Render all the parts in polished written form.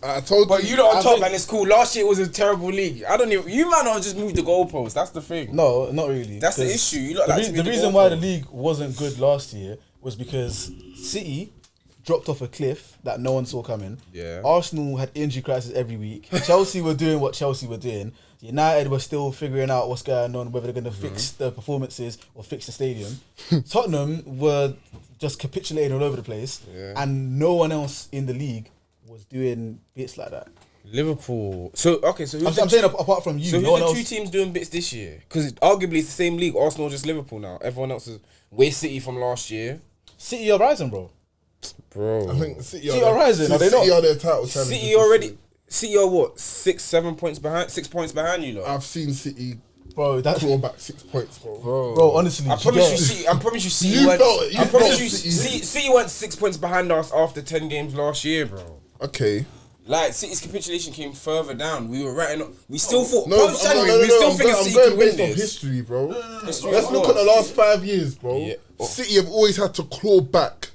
I told but you. you lot on top, and it's cool. Last year it was a terrible league. I don't even. You might not just move the goalpost. That's the thing. No, not really. That's the issue. You lot the reason why the league wasn't good last year was because City dropped off a cliff that no one saw coming. Yeah. Arsenal had injury crisis every week. Chelsea were doing what Chelsea were doing. United were still figuring out what's going on, whether they're going to fix the performances or fix the stadium. Tottenham were just capitulating all over the place, and no one else in the league was doing bits like that. Liverpool. So I'm saying apart from you, so no one who's else. the 2 teams doing bits this year? Because arguably it's the same league. Arsenal just Liverpool now. Everyone else is City from last year. City are rising, bro. I think City are rising. Are they not? City are their title challengers. City already. City are what? 6-7 points behind. 6 points behind you lot. I've seen City, bro. That's claw back 6 points, bro. Bro, honestly, I promise you, City went 6 points behind us after 10 games last year, bro. Okay. Like City's capitulation came further down. We were writing up. We still thought. No, We still figured City could win based on this. history, bro. Let's History look at the last 5 years, bro. Yeah. City have always had to claw back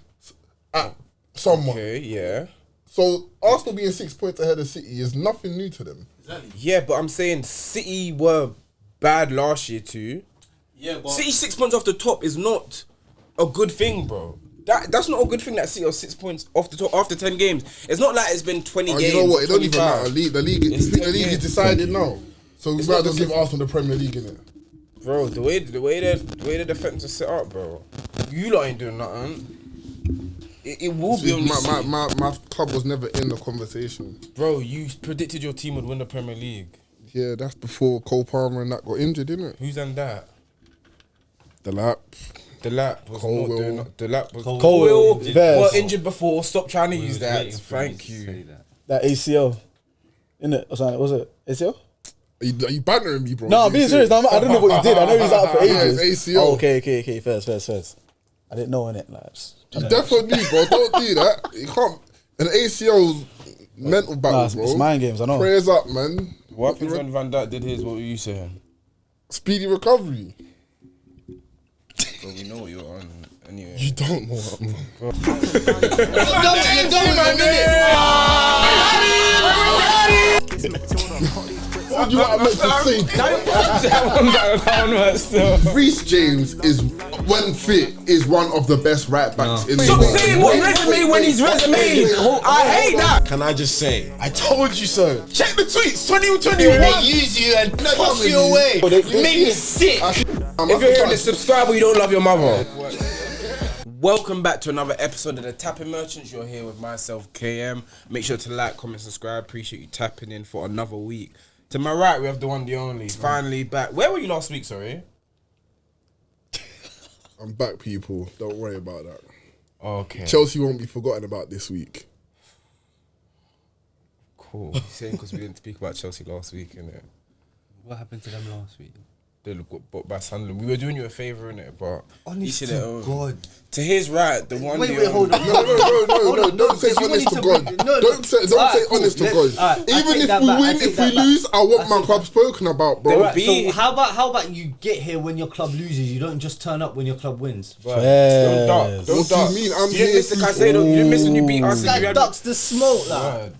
at someone. Okay, yeah. So Arsenal being 6 points ahead of City is nothing new to them. Exactly. Yeah, but I'm saying City were bad last year too. Yeah, but City 6 points off the top is not a good thing, bro. That's not a good thing that City are 6 points off the top after 10 games. It's not like it's been 20 games. You know what? It don't even 25. matter. The league is decided now. So we might as well give Arsenal the Premier League, innit? Bro, the way the defense is set up, bro. You lot ain't doing nothing. It will be only City. My club was never in the conversation. Bro, you predicted your team would win the Premier League. Yeah, that's before Cole Palmer and that got injured, didn't it? Who's done that? The lap. The lap was Colwell. not doing. The lap was Colwell. were injured before. Stop trying to use that. Thank you. That ACL, innit? Or something? Was it ACL? Are you bantering me, bro? No, I'm being serious. I don't know what you did. I know he's out for ages. Yeah, it's ACL. Oh, okay. First. I didn't know innit. Like, You definitely, bro. Don't do that. You can't. An ACL's mental battle, bro. It's mind games. I know. Prayers up, man. What happens when Van Dijk did his? What were you saying? Speedy recovery. Bro, we know what you're on. Anyway. You don't know what I'm on. What do you want I meant to say? Reece James is, when fit, is one of the best right backs in the Stop world. saying what resume when he's resume. I hate that. can I just say, I told you so. check the tweets. 2021. They use you and toss you away. You made me sick. If you're hearing this, subscribe or you don't love your mother. Welcome back to another episode of the Tapping Merchants. You're here with myself, KM. Make sure to like, comment, subscribe. Appreciate you tapping in for another week. To my right, we have the one, the only. Finally back. Where were you last week, sorry? I'm back, people. Don't worry about that. Okay. Chelsea won't be forgotten about this week. Cool. You're saying because we didn't speak about Chelsea last week, innit? What happened to them last week? They got bought by Sunderland. We were doing you a favour, innit? But Honest each to of their own. God. To his right, the one. Wait, hold on. No, don't say honest to God. Don't say honest to God. Even if we win, if we lose, I want my club spoken about, bro. Right, so how about you get here when your club loses? You don't just turn up when your club wins. Don't duck. What do you mean? I'm You didn't miss the Caicedo. You didn't miss when you beat us. That ducks the smoke, like.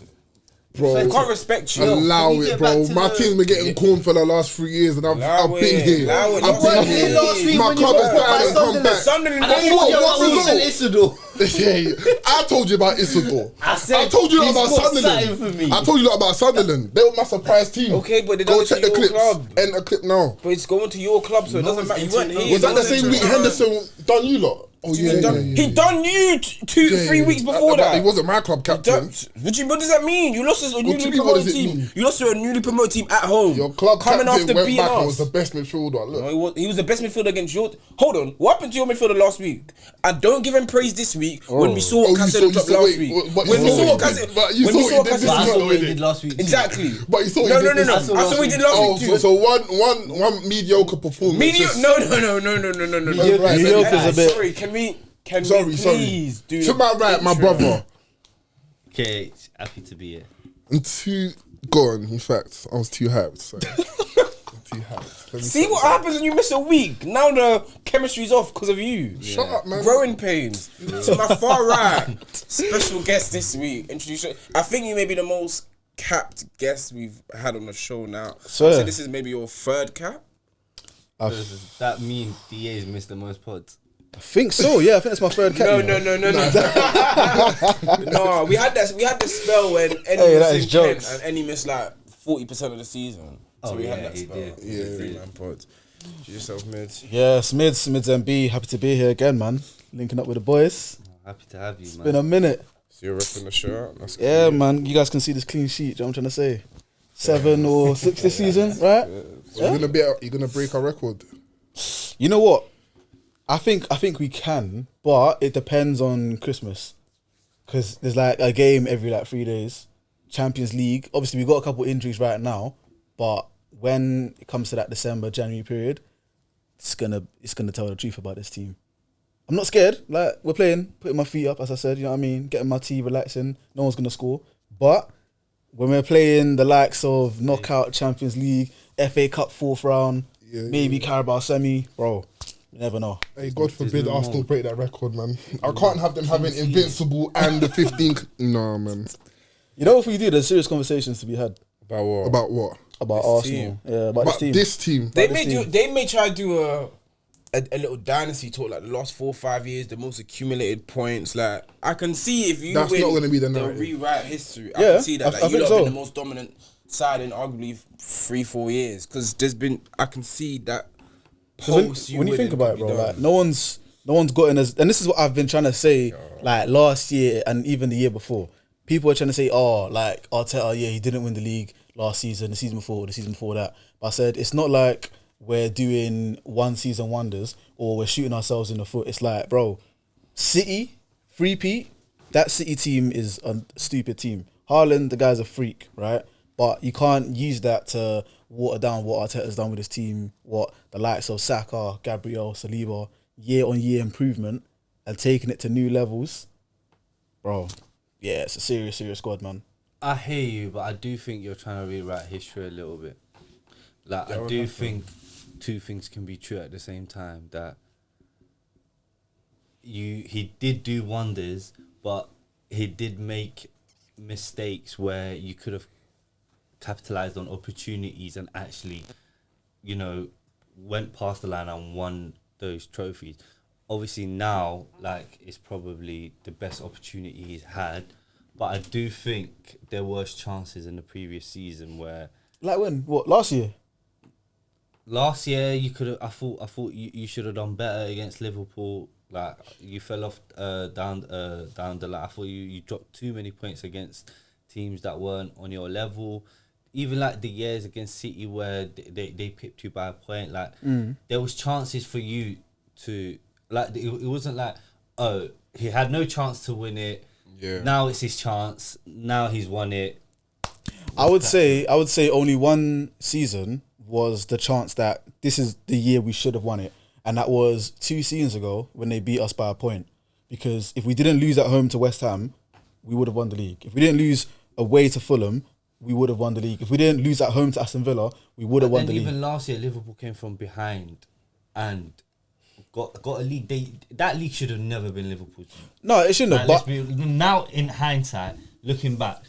Bro, I can't respect you. allow it, bro. My team's been getting corn for the last 3 years, and I've been here. Allow it. I've been here. My club is down and come back. Sunderland. I told you about Isidore. I told you about Sunderland. For me. I told you about Sunderland. They were my surprise team. Okay, but they Go don't check to the your clips. club. End a clip now. But it's going to your club, so it doesn't matter. You weren't here. Was that the same week Henderson done you lot? Oh yeah, He done you 3 weeks before that. He wasn't my club captain. What does that mean? You lost to a newly promoted team. You lost to a newly promoted team at home. Your club coming captain after went beating back and us. was the best midfielder. Look. No, he was the best midfielder against your. Hold on, what happened to your midfielder last week? And don't give him praise this week when we saw what Caicedo dropped last week. When we saw what Caicedo did last week. Exactly. But you saw No. I saw we did last week too. So one mediocre performance. No. Mediocre's a bit. Sorry, can we please do to my right, my brother. Okay, happy to be here. And too gone. In fact, I was too hyped. So. too hyped. See what happens when you miss a week? Now the chemistry's off because of you. Shut up, man. Growing pains. To my far right, special guest this week. Introduce. I think you may be the most capped guest we've had on the show now. So this is maybe your third cap. Does that mean DA's missed the most pods? I think so. Yeah, I think that's my third cap. No. No, we had the spell when Eddie was in Kent and Eddie missed like 40% of the season. So we had that spell. Yeah, 3-man pods. Do yourself, Midz. Yes, Midz MB. Happy to be here again, man. Linking up with the boys. Happy to have you, man. It's been a minute. So you're ripping the shirt. That's cool. Yeah, man. You guys can see this clean sheet. You know what I'm trying to say? 7 or 6 this season, right? You're gonna break our record. You know what? I think we can, but it depends on Christmas, because there's like a game every like 3 days. Champions League. Obviously, we've got a couple injuries right now, but when it comes to that December, January period, it's gonna tell the truth about this team. I'm not scared. Like, we're playing, putting my feet up, as I said. You know what I mean? Getting my tea, relaxing. No one's gonna score, but when we're playing the likes of knockout Champions League, FA Cup 4th round, maybe Carabao semi, bro. You never know. Hey, God forbid Arsenal break that record, man. I can't have them having Invincible and the 15th. No, man. You know, if we do, there's serious conversations to be had. About what? About what? About this Arsenal. Team. Yeah, about this team. They may try to do a little dynasty talk, like the last 4 or 5 years, the most accumulated points. Like, I can see if you That's win, not going to be the they'll narrative. rewrite history. I can see that. Like, you lot have been the most dominant side in arguably 3-4 years. Because I can see that. When you think about it, bro, like no one's gotten as, and this is what I've been trying to say, like last year and even the year before. People are trying to say, oh, like Arteta, yeah, he didn't win the league last season, the season before that. But I said it's not like we're doing one season wonders or we're shooting ourselves in the foot. It's like, bro, City, 3-peat, that City team is a stupid team. Haaland, the guy's a freak, right? But you can't use that to water down what Arteta's done with his team, what the likes of Saka, Gabriel, Saliba, year-on-year improvement and taking it to new levels. Bro, yeah, it's a serious squad, man. I hear you, but I do think you're trying to rewrite history a little bit. Like, I do think two things can be true at the same time. That he did do wonders, but he did make mistakes where you could have capitalized on opportunities and actually, you know, went past the line and won those trophies. Obviously now, like, it's probably the best opportunity he's had, but I do think there was chances in the previous season where, like, when what last year you could have. I thought you should have done better against Liverpool. Like, you fell off down the line. I thought you dropped too many points against teams that weren't on your level. Even like the years against City where they pipped you by a point, like there was chances for you to, like, it wasn't like, oh, he had no chance to win it. Yeah. Now it's his chance. Now he's won it. I would say only one season was the chance that this is the year we should have won it, and that was 2 seasons ago when they beat us by a point. Because if we didn't lose at home to West Ham, we would have won the league. If we didn't lose away to Fulham, we would have won the league. If we didn't lose at home to Aston Villa, we would have won the league. Even last year, Liverpool came from behind and got a league. That league should have never been Liverpool's. No, it shouldn't have. But now, in hindsight, looking back,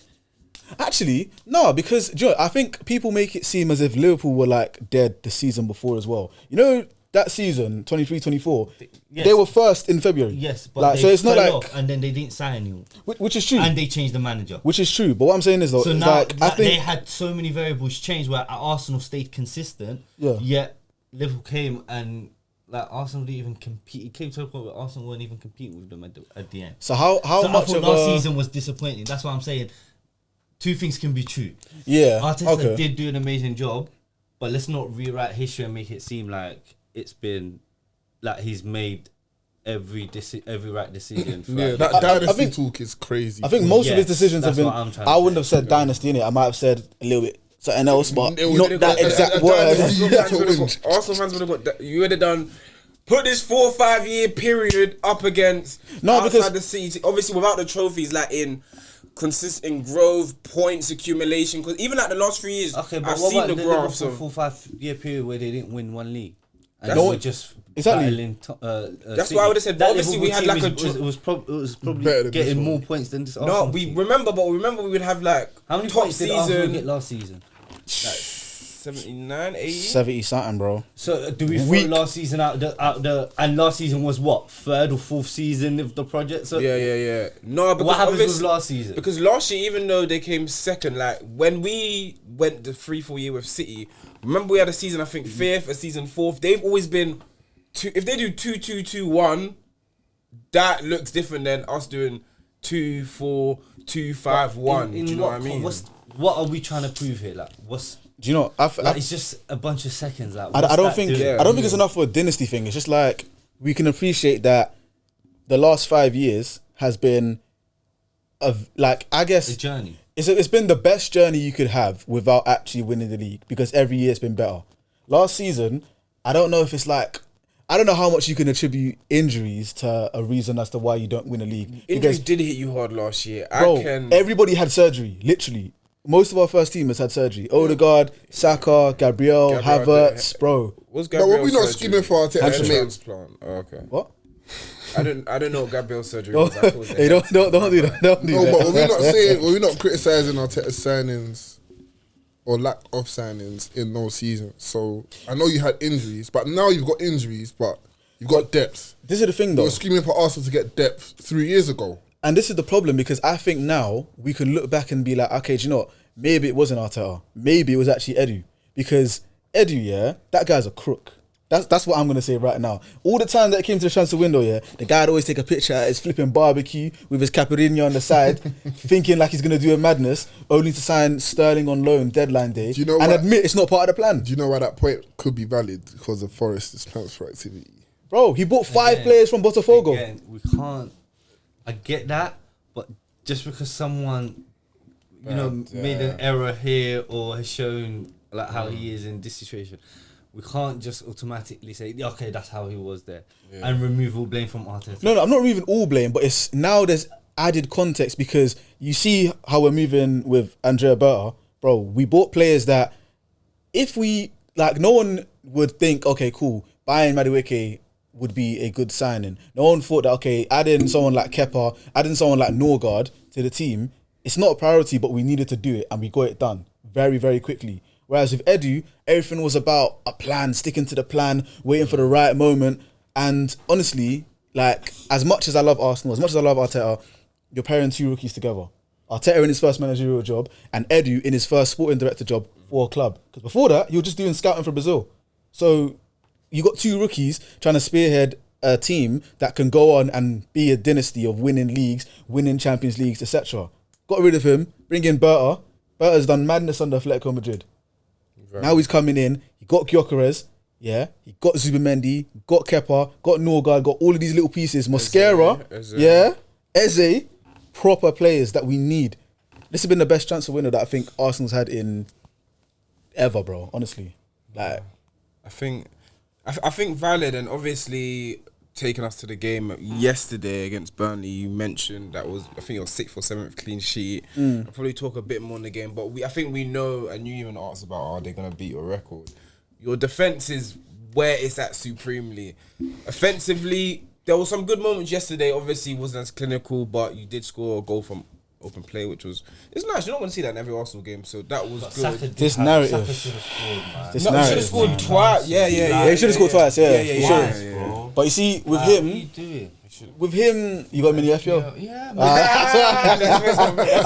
actually, no, because Joe, I think people make it seem as if Liverpool were like dead the season before as well. You know, that season 23-24, they were first in February. Yes, but like, they so it's not like off and then they didn't sign anyone, which is true, and they changed the manager, which is true. But what I'm saying is though, so it's now like, I think they had so many variables change where Arsenal stayed consistent. Yeah. Yet Liverpool came and, like, Arsenal didn't even compete. It came to a point where Arsenal weren't even competing with them at the end. So how much of last season was disappointing? That's what I'm saying. Two things can be true. Yeah. Arteta did do an amazing job, but let's not rewrite history and make it seem like it's been, like, he's made every right decision. Yeah, that dynasty talk is crazy. I think most of his decisions have been. I wouldn't have said dynasty in it. I might have said a little bit something else, but not that exact word. Arsenal fans would have got that. You would have done. Put this 4 or 5 year period up against outside the city. Obviously, without the trophies, like in consistent growth, points accumulation. Because even like the last 3 years, Okay, but I've what seen about the the graphs Liverpool of. 4-5 year period where they didn't win one league? And That's they what- were just Exactly. battling That's why I would have said. But obviously, we had like a. it was probably Better than getting this more one. points than this. No, Arsenal we team. remember we would have like How many top points did Arsenal season get last season? like 79, 80. 70 something, bro. So do we Weak. throw last season out the and last season was what, third or fourth season of the project? So Yeah. No, because what happens with obviously- last season? Because last year, even though they came second, like when we went the 3-4 year with City, remember we had a season I think fifth, a season fourth. They've always been two. If they do 2-2-2-1, that looks different than us doing 2-4-2-5-1. Do you know what I mean? What are we trying to prove here? Like, what's Do you know? like? It's just a bunch of seconds. Like, I what's don't that think doing? I don't think it's enough for a dynasty thing. It's just like we can appreciate that the last 5 years has been like I guess a journey. it's been the best journey you could have without actually winning the league because every year it's been better. Last season, I don't know if it's like I don't know how much you can attribute injuries to a reason as to why you don't win a league. Injuries did hit you hard last year. Bro, everybody had surgery, literally. Most of our first teamers had surgery. Odegaard, Saka, Gabriel, Havertz, bro. Was No, what we not surgery? screaming for Arteta to make? Transplant. Oh, okay. What? I don't know what Gabriel's surgery Don't, was. I thought it was hey, don't do that. Don't do No, that. but we're not criticising Arteta's signings or lack of signings in those seasons. So I know you had injuries, but now you've got injuries, but you've got depth. This is the thing, You though. were screaming for Arsenal to get depth 3 years ago. And this is the problem because I think now we can look back and be like, okay, do you know what? Maybe it wasn't Arteta. Maybe it was actually Edu. Because Edu, yeah, that guy's a crook. That's what I'm going to say right now. All the time that it came to the transfer window, yeah, the guy would always take a picture at his flipping barbecue with his Caipirinha on the side, thinking like he's going to do a madness, only to sign Sterling on loan deadline day Do you know and what- admit it's not part of the plan. Do you know why that point could be valid? Because of Forest's transfer activity. Bro, he bought 5 players from Botafogo. Again, we can't. I get that, but just because someone, made an error here or has shown like how he is in this situation, we can't just automatically say, okay, that's how he was there, and remove all blame from Arteta. No, I'm not removing all blame, but it's now there's added context because you see how we're moving with Andrea Berta, bro. We bought players that if we like, no one would think, okay, cool, buying Madueke would be a good signing. No one thought that, okay, adding someone like Kepa, adding someone like Norgard to the team, it's not a priority, but we needed to do it and we got it done very, very quickly. Whereas with Edu, everything was about a plan, sticking to the plan, waiting for the right moment. And honestly, like, as much as I love Arsenal, as much as I love Arteta, you're pairing 2 rookies together. Arteta in his first managerial job and Edu in his first sporting director job for a club. Because before that, you were just doing scouting for Brazil. So you got 2 rookies trying to spearhead a team that can go on and be a dynasty of winning leagues, winning Champions Leagues, etc. Got rid of him, bring in Berta. Berta's done madness under Atletico Madrid. Now he's coming in. He got Gyökeres, yeah. He got Zubimendi, got Kepa, got Norgard, got all of these little pieces. Mosquera, yeah. Eze, proper players that we need. This has been the best transfer window that I think Arsenal's had in ever, bro. Honestly, like I think valid, and obviously taking us to the game yesterday against Burnley. You mentioned that was, I think, your 6th or 7th clean sheet. I'll probably talk a bit more on the game, but I think we know, and you even asked about, are they going to beat your record? Your defence is where it's at supremely. Offensively, there were some good moments yesterday. Obviously, it wasn't as clinical, but you did score a goal from open play, which was, it's nice. You're not going to see that in every Arsenal game, so that was good. this narrative. Saka should have scored, man. This No, he should have scored twice. Yeah. he should have scored twice. Yeah, he yeah. should. Bro. But you see, with What are him, you doing? you got him in the FPL. Yeah, man.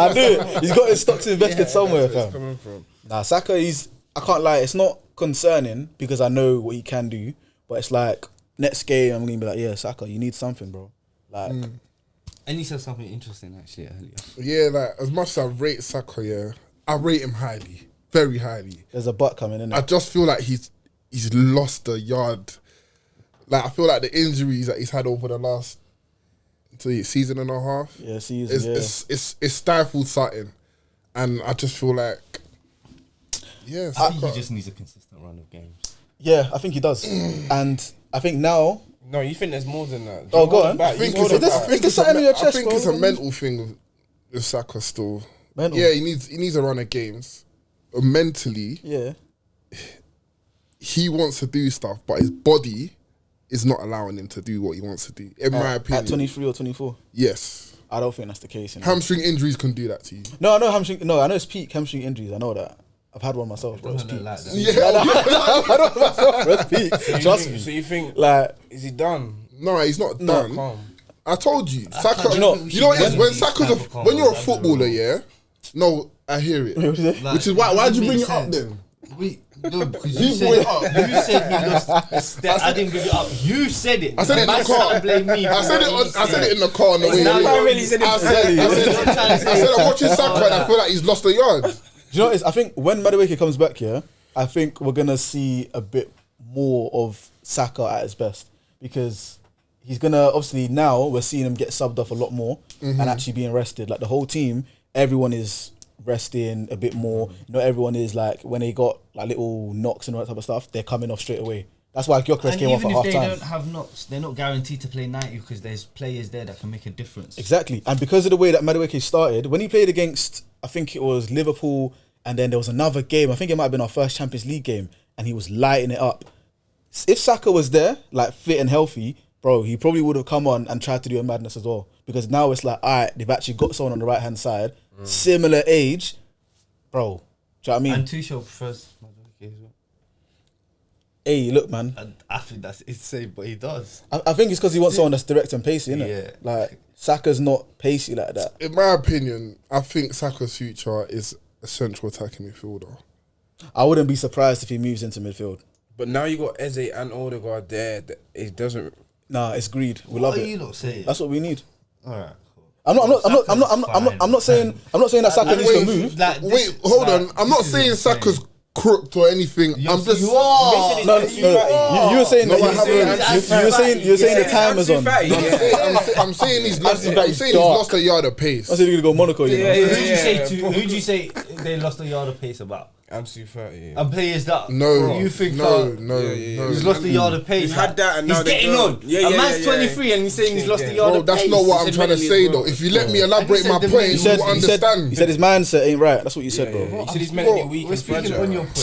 I do. He's got his stocks invested somewhere, That's where it's fam. coming from. Nah, Saka, I can't lie, it's not concerning because I know what he can do, but it's like, next game, I'm going to be like, yeah, Saka, you need something, bro. Like, And he said something interesting actually earlier. Yeah, like, as much as I rate Saka, yeah, I rate him highly. Very highly. there's a butt coming in I there. just feel like he's lost a yard. Like, I feel like the injuries that he's had over the last season and a half, Yeah, season, it's stifled something. And I just feel like, yeah, I think Saka. he just needs a consistent run of games. Yeah, I think he does. And I think now, No, you think there's more than that? Oh, go on. I think Is this something on your chest, I think it's a bro? mental thing. If Saka still, Mental. yeah, he needs a run of games. Mentally, Yeah. he wants to do stuff, but his body is not allowing him to do what he wants to do. In my opinion, At 23 or 24. yes, I don't think that's the case. You know? hamstring injuries can do that to you. No, I know hamstring. No, I know it's peak hamstring injuries. I know that. I've had one myself, bro. It's peak. Like that. Yeah, I know myself, bro. It's peak. Trust me. So you think Like, is he done? no, he's not done. Calm. I told you, Saka. you know- You know what it is? When Saka's when you're a footballer, yeah. No, I hear it. Like, Which is why'd you it bring makes it up sense. then? Wait, no, because You you said he lost a step. I didn't bring it up. You said it. I said it in Man the car. started blame me I for said it. what he I said it in the car on the way. now here. you really said it. I said I'm watching Saka and I feel like he's lost a yard. do you know what it is? I think when Madueke comes back here, I think we're gonna see a bit more of Saka at his best because he's gonna obviously now we're seeing him get subbed off a lot more and actually being rested. Like the whole team, everyone is resting a bit more. You know, everyone is like when they got like little knocks and all that type of stuff, they're coming off straight away. That's why Gyökeres And came off even at if half they time. don't have knocks, they're not guaranteed to play 90 because there's players there that can make a difference. Exactly. And because of the way that Madueke started, when he played against, I think it was Liverpool, and then there was another game, I think it might have been our first Champions League game, and he was lighting it up. If Saka was there, like fit and healthy, bro, he probably would have come on and tried to do a madness as well. Because now it's like, all right, they've actually got someone on the right-hand side, similar age, bro. Do you know what I mean? And Tuchel prefers Madueke as well. Hey, look, man. And I think that's insane, but he does. I think it's because he wants someone that's direct and pacey, innit? Yeah. Like, Saka's not pacey like that. In my opinion, I think Saka's future is a central attacking midfielder. I wouldn't be surprised if he moves into midfield. But now you got Eze and Odegaard there. It doesn't. Nah, it's greed. We What love are it. you not saying? That's what we need. All right, cool. I'm not saying that Saka needs to move. Like, Wait, hold on. I'm not saying Saka's crooked or anything. I'm just. You are. No, you were saying No, that you were saying the time is on. I'm saying he's lost a yard of pace. I said you're gonna go Monaco. You know? Who do you say they lost a yard of pace about? Ansu Fati. And players that No, you think no. he's lost a yard of pace. He's had that and now he's they're getting gone. on. Yeah, a man's 23 and he's saying he's lost a yard Bro, of that's pace. not what I'm He said trying to mentally say as well. though. If you let me elaborate my And he said point, the you said- will He understand. said his mindset ain't right. That's what you said, bro. He said he's mentally weak We're and speaking fragile. on your point.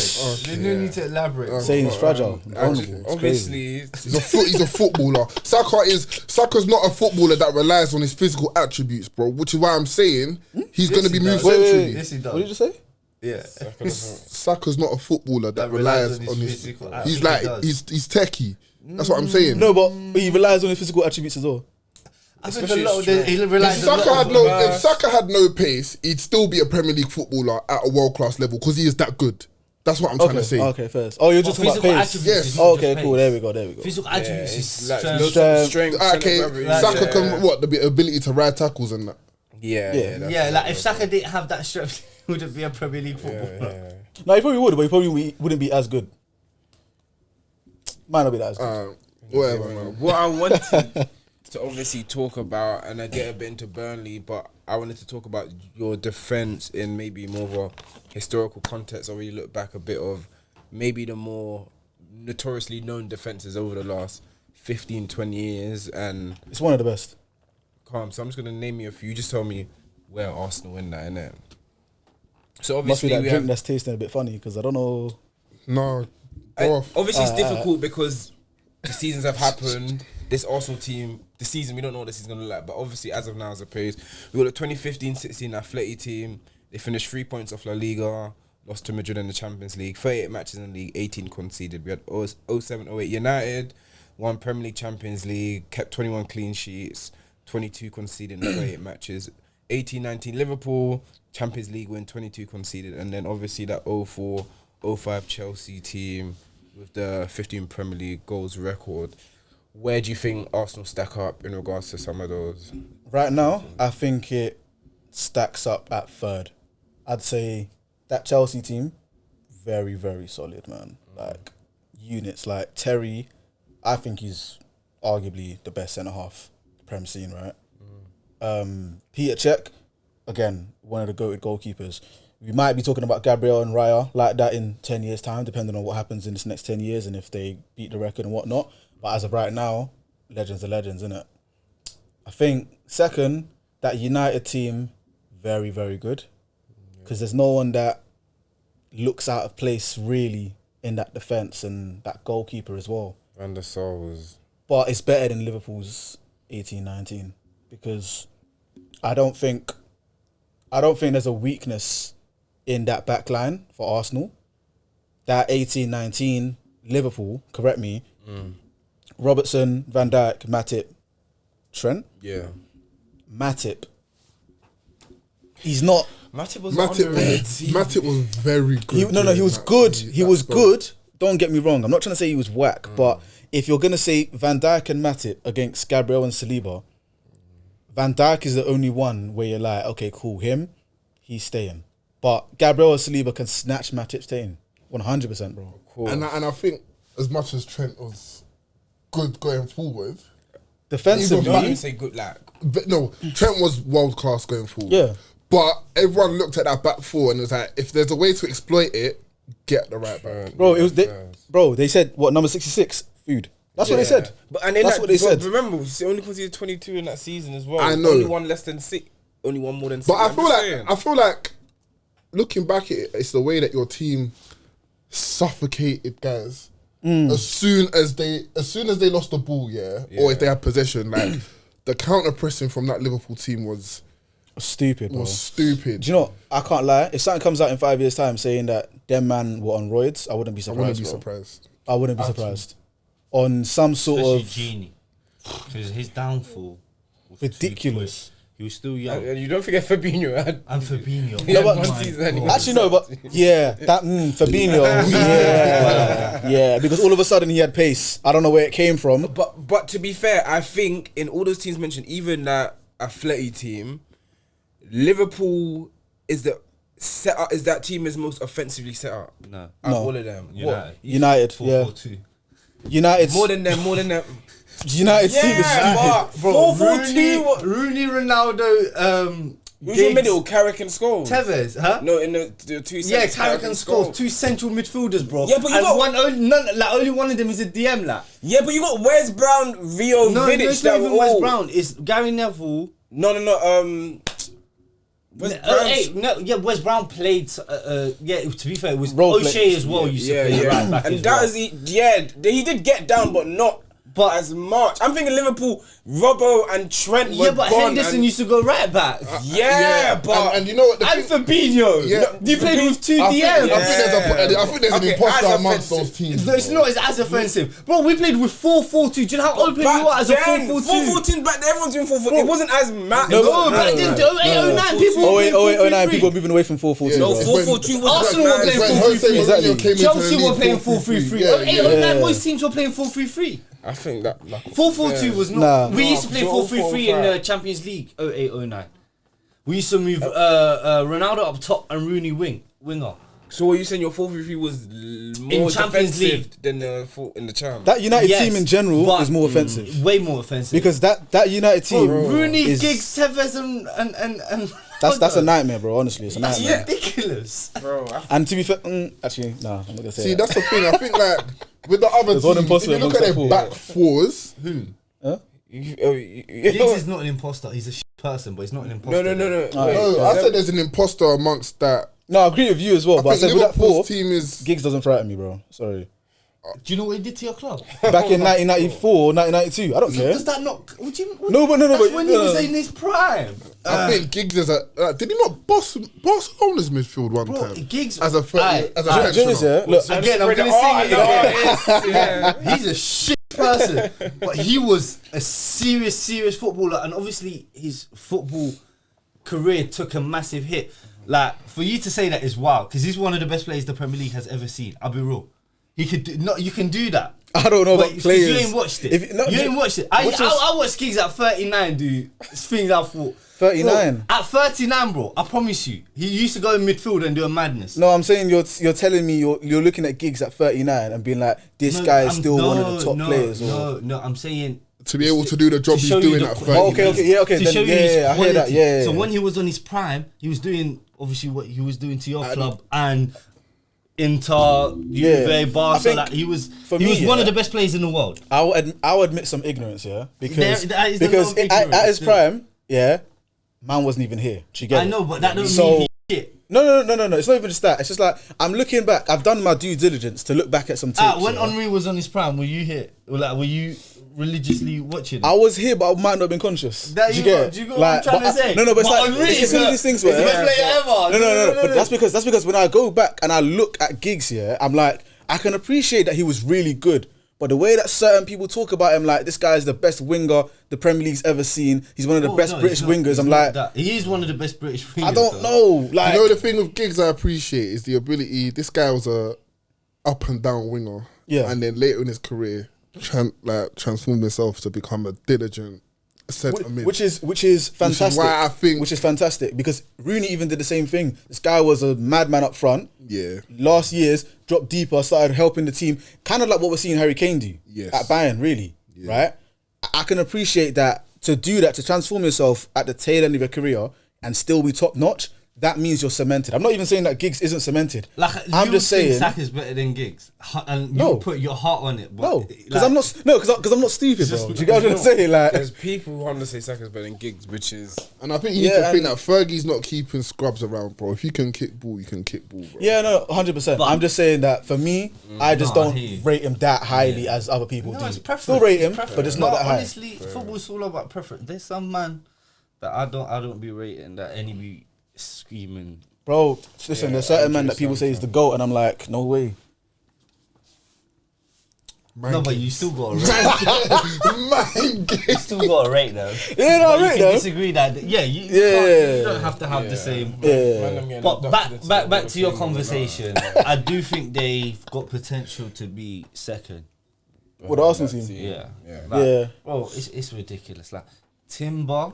There's no need to elaborate. Saying he's fragile, vulnerable. It's crazy. Obviously, He's a footballer. Saka's not a footballer that relies on his physical attributes, bro. Which is why I'm saying he's going to be he moved does. centrally. Yes, he What did you does. say? Yeah. Saka's not a footballer that relies on his. physical. He's I like think he does. he's techie. That's what I'm saying. No, but he relies on his physical attributes as well. I think Especially a lot of strength. he If relies a lot Saka had of- no, if Saka had no pace, he'd still be a Premier League footballer at a world class level because he is that good. That's what I'm trying to say. Okay, first. Oh, you're just talking about physical pace. attributes Yes. is not Oh, okay, just cool. pace. There we go. Physical attributes is strength. Strength. Okay, Saka can what the ability to ride tackles and that. Yeah. Yeah, like if Saka didn't have that strength, he wouldn't be a Premier League footballer. No, he probably would, but he probably wouldn't be as good. Might not be that as good. Whatever, man. What I wanted to obviously talk about, and I get a bit into Burnley, but I wanted to talk about your defence in maybe more of a historical context, or when you look back a bit of maybe the more notoriously known defences over the last 15, 20 years. And It's one of the best. calm. So I'm just going to name you a few. You just tell me where Arsenal win that, innit? So Must be obviously that we drink have... that's tasting a bit funny because I don't know. No, go off. Obviously, it's difficult because the seasons have happened. This Arsenal team, the season, we don't know what this is going to look like. But obviously, as of now, as opposed, we got a 2015-16 Atleti team. They finished 3 points off La Liga, lost to Madrid in the Champions League, 38 matches in the league, 18 conceded. We had 07-08 United, won Premier League, Champions League, kept 21 clean sheets, 22 conceded in 38 matches. 18-19 Liverpool, Champions League win, 22 conceded. And then obviously that 04-05 Chelsea team with the 15 Premier League goals record. Where do you think Arsenal stack up in regards to some of those? Right now, I think it stacks up at third. I'd say that Chelsea team, very, very solid, man. Like, units like Terry, I think he's arguably the best centre-half the Prem scene, right? Peter Cech, again, one of the GOATed goalkeepers. We might be talking about Gabriel and Raya like that in 10 years' time, depending on what happens in this next 10 years and if they beat the record and whatnot. But as of right now, legends are legends, innit? I think second, that United team, very, very good. Because there's no one that looks out of place really in that defence and that goalkeeper as well. Van der Sar was... But it's better than Liverpool's 18-19 because I don't think there's a weakness in that back line for Arsenal. That 18-19 Liverpool, correct me, Robertson, Van Dijk, Matip, Trent. Yeah. Matip. He's not... Matip was underrated. Matip was very good. He was good. He was good. Don't get me wrong. I'm not trying to say he was whack, but if you're going to say Van Dijk and Matip against Gabriel and Saliba, Van Dijk is the only one where you're like, okay, cool, him, he's staying. But Gabriel and Saliba can snatch Matip staying. 100%, bro. Cool. And I think as much as Trent was good going forward, Defensively, I didn't say good like. but no, Trent was world class going forward. yeah. But everyone looked at that back four and was like, if there's a way to exploit it, get the right back. Bro, they said, what, number 66? Food. That's what they said. But and in That's that, what they said. Remember, it's only because he was 22 in that season as well. I know. Only one less than 6. Only one more than 6. But I feel like looking back at it, it's the way that your team suffocated guys. As soon as they lost the ball, or if they had possession, like the counter pressing from that Liverpool team was Stupid, bro. stupid. Do you know, I can't lie. If something comes out in 5 years' time saying that them man were on roids, I wouldn't be I surprised. wouldn't be bro. surprised. I wouldn't be surprised. On some sort Especially of Genie. Because his downfall was ridiculous. He was still young. And you don't forget Fabinho. And Fabinho. He had but- one season. God. Actually, no, but yeah, that Fabinho, yeah, because all of a sudden he had pace. I don't know where it came from. But to be fair, I think in all those teams mentioned, even that Atleti team, Liverpool is that team is most offensively set up. No. Out of all of them. United, yeah. 4-4-2. United, More than them. United team is Yeah, stupid. but 4-4-2. Rooney, Ronaldo, Who's your middle? Carrick and Scholes. Tevez, huh? No, in the two. Yeah, centres, Carrick and Scholes, 2 central midfielders, bro. Yeah, but you and got- only one of them is a DM, like. Yeah, but you got Wes Brown, Rio No, Vidic. it's not even West Brown. It's Gary Neville. No. Wes West Brown played. Yeah, to be fair, it was Role O'Shea play. as well. Used to Yeah, play yeah. right back And as that well. is he did get down, but not as much. I'm thinking Liverpool, Robbo and Trent were Yeah, but gone. Henderson and, used to go right back. but and you know what? And Fabinho. Yeah. You played with 2 I DMs. think there's an Okay, imposter as amongst offensive. those teams. No, it's not. It's as offensive, bro. We played with 4-4-2. Do you know how open you are as a 4-4-2? 4-4-2 back then, everyone's doing 4-4. It wasn't as mad. No, back then, 08-09, people Oh were wait, playing 09, 4-3-3. people are moving away from 4-4-2. No, bro. 4-4-2 was Arsenal like were mad. playing When 4-3-3. Jose Mourinho Exactly. came into Chelsea the were league, playing 4-3-3. 4-3-3. Yeah. 08-09, most teams were playing 4-3-3. I think that 4-4-2 was not. Nah. We used to play 4-3-3 in the Champions League. 08-09. We used to move Ronaldo up top and Rooney winger. So what you saying? Your 4-3-3 was more Champions defensive than the in the Champ. That United Yes, team in general but, is more offensive Way more offensive. because that United team Rooney, is Giggs, Tevez, and that's a nightmare, bro. Honestly, it's a That's nightmare. ridiculous. Bro, And to be fair, actually, no, I'm not gonna say See, that. that's the thing. I think like with the other There's one teams, if imposter you look at amongst their that back fours, Giggs is not an imposter. He's a shit person, but he's not an imposter. No. no, I said there's an imposter amongst that. No, I agree with you as well. But I I said think with that Liverpool's four, team is. Giggs doesn't frighten me, bro. Sorry. Do you know what he did to your club? Back in 1994, 1992, I don't care. Does that not? No, but That's when he was in his prime. I think Giggs is a. Did he not boss Barcelona's midfield one Bro, time? Giggs as a Aye. as a Do you know pensioner. this, yeah? Look, Again, I'm gonna sing it. He's a shit person, but he was a serious footballer, and obviously his football career took a massive hit. Like, for you to say that is wild, because he's one of the best players the Premier League has ever seen. I'll be real. He could do, no, you can do that. I don't know But about 'cause players. you ain't watched it. You ain't watched it. What's your- I watched Giggs at 39, dude. It's things I thought. 39? Bro, at 39, bro, I promise you, he used to go in midfield and do a madness. No, I'm saying you're telling me you're looking at Giggs at 39 and being like, this guy is still one of the top players. Or... No, I'm saying To be able to do the job to he's show you doing the at quality. 30. Okay. To Then, show you his I hear that. quality. Yeah. So when he was on his prime, he was doing obviously what he was doing to your club and Inter, Juve, Barca. think Like, he was for he me, was one yeah, of the best players in the world. I'll admit some ignorance, yeah, because There is a lot of at his ignorance prime, yeah, man wasn't even here. Do you get I it? know, but that doesn't So- mean he's shit. No. It's not even just that. It's just like I'm looking back. I've done my due diligence to look back at some tapes. When yeah. Henry was on his prime, were you here? Or like, were you religiously watching? I was here, but I might not have been conscious. That do you you get got- it? do you get what I'm trying to say? No, but it's But like Henry it's is one of a- these things he's where the best player ever. No. But that's because when I go back and I look at Giggs here, I'm like, I can appreciate that he was really good. But the way that certain people talk about him, like this guy is the best winger the Premier League's ever seen. He's one of the best British wingers. I'm like, he is one of the best British wingers. I don't know. Like, You know, the thing with Giggs I appreciate is the ability. This guy was a up and down winger. Yeah. And then later in his career, transformed himself to become a diligent centre mid. which is fantastic. why I think- which is fantastic because Rooney even did the same thing. This guy was a madman up front. Yeah. Last year's dropped deeper, started helping the team, kind of like what we're seeing Harry Kane do Yes. at Bayern. Really, right? I can appreciate that to do that, to transform yourself at the tail end of your career and still be top notch. That means you're cemented. I'm not even saying that Giggs isn't cemented. Like, I'm you just think saying. Saka's better than Giggs, and you No. put your heart on it. But No, because I'm not. No, because I'm not stupid, bro. Do you get what I'm saying? Like, There's people who want to say Saka's better than Giggs, which is And I think you need Yeah, to think and- that Fergie's not keeping scrubs around, bro. If you can kick ball, you can kick ball, bro. yeah, no, 100%. I'm just saying that for me, I just No, I don't hear you. rate him that highly as other people No, do. it's preference. Still rate him, It's preference. but it's not No, that high. Honestly, football's all about preference. There's some man that I don't be rating that any be screaming. Bro, listen, there's certain men that people say is the GOAT, and I'm like, no way. No, but you still got to rate. You still got to rate them. Yeah, no, But I you rate can them. disagree that. Yeah, you Yeah. you don't have to have the same. Yeah. But back to your conversation. I do think they've got potential to be second. With the Arsenal team. Yeah, Yeah. Bro, it's ridiculous. Like Timber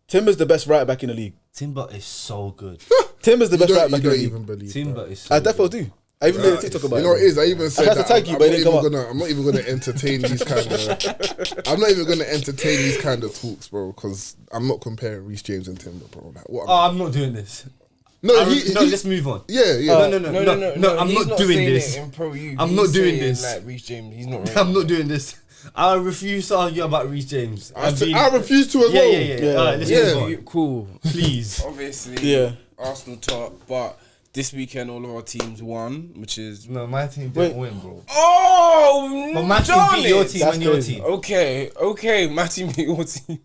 Timber's the best right back in the league. is so good. Timber's the You best right don't, back you in the don't league. even believe Timber that. is so I good. definitely do. I even made a TikTok about You it. know what it is? I even said tried to that tag you, I'm but it not didn't even come gonna. I'm not even gonna entertain these kind of. I'm not even gonna entertain these kind of talks, bro. Because I'm not comparing Reece James and Timber, bro. Like, what? Oh, I'm not doing this. no, Let's move on. Yeah. No, I'm he's not doing saying this. it in pro you. I'm He's not doing saying, this. Like Reece James, he's not. I'm not doing this. I refuse to argue about Reece James. I refuse to as Yeah, well. yeah. All right, let's Yeah. move on. Cool. Please. Obviously, Yeah. Arsenal top, but this weekend all of our teams won, which is No, my team Wait. didn't win, bro. oh, But my team darn beat your it. team That's and your crazy. team. Okay, my team beat your team.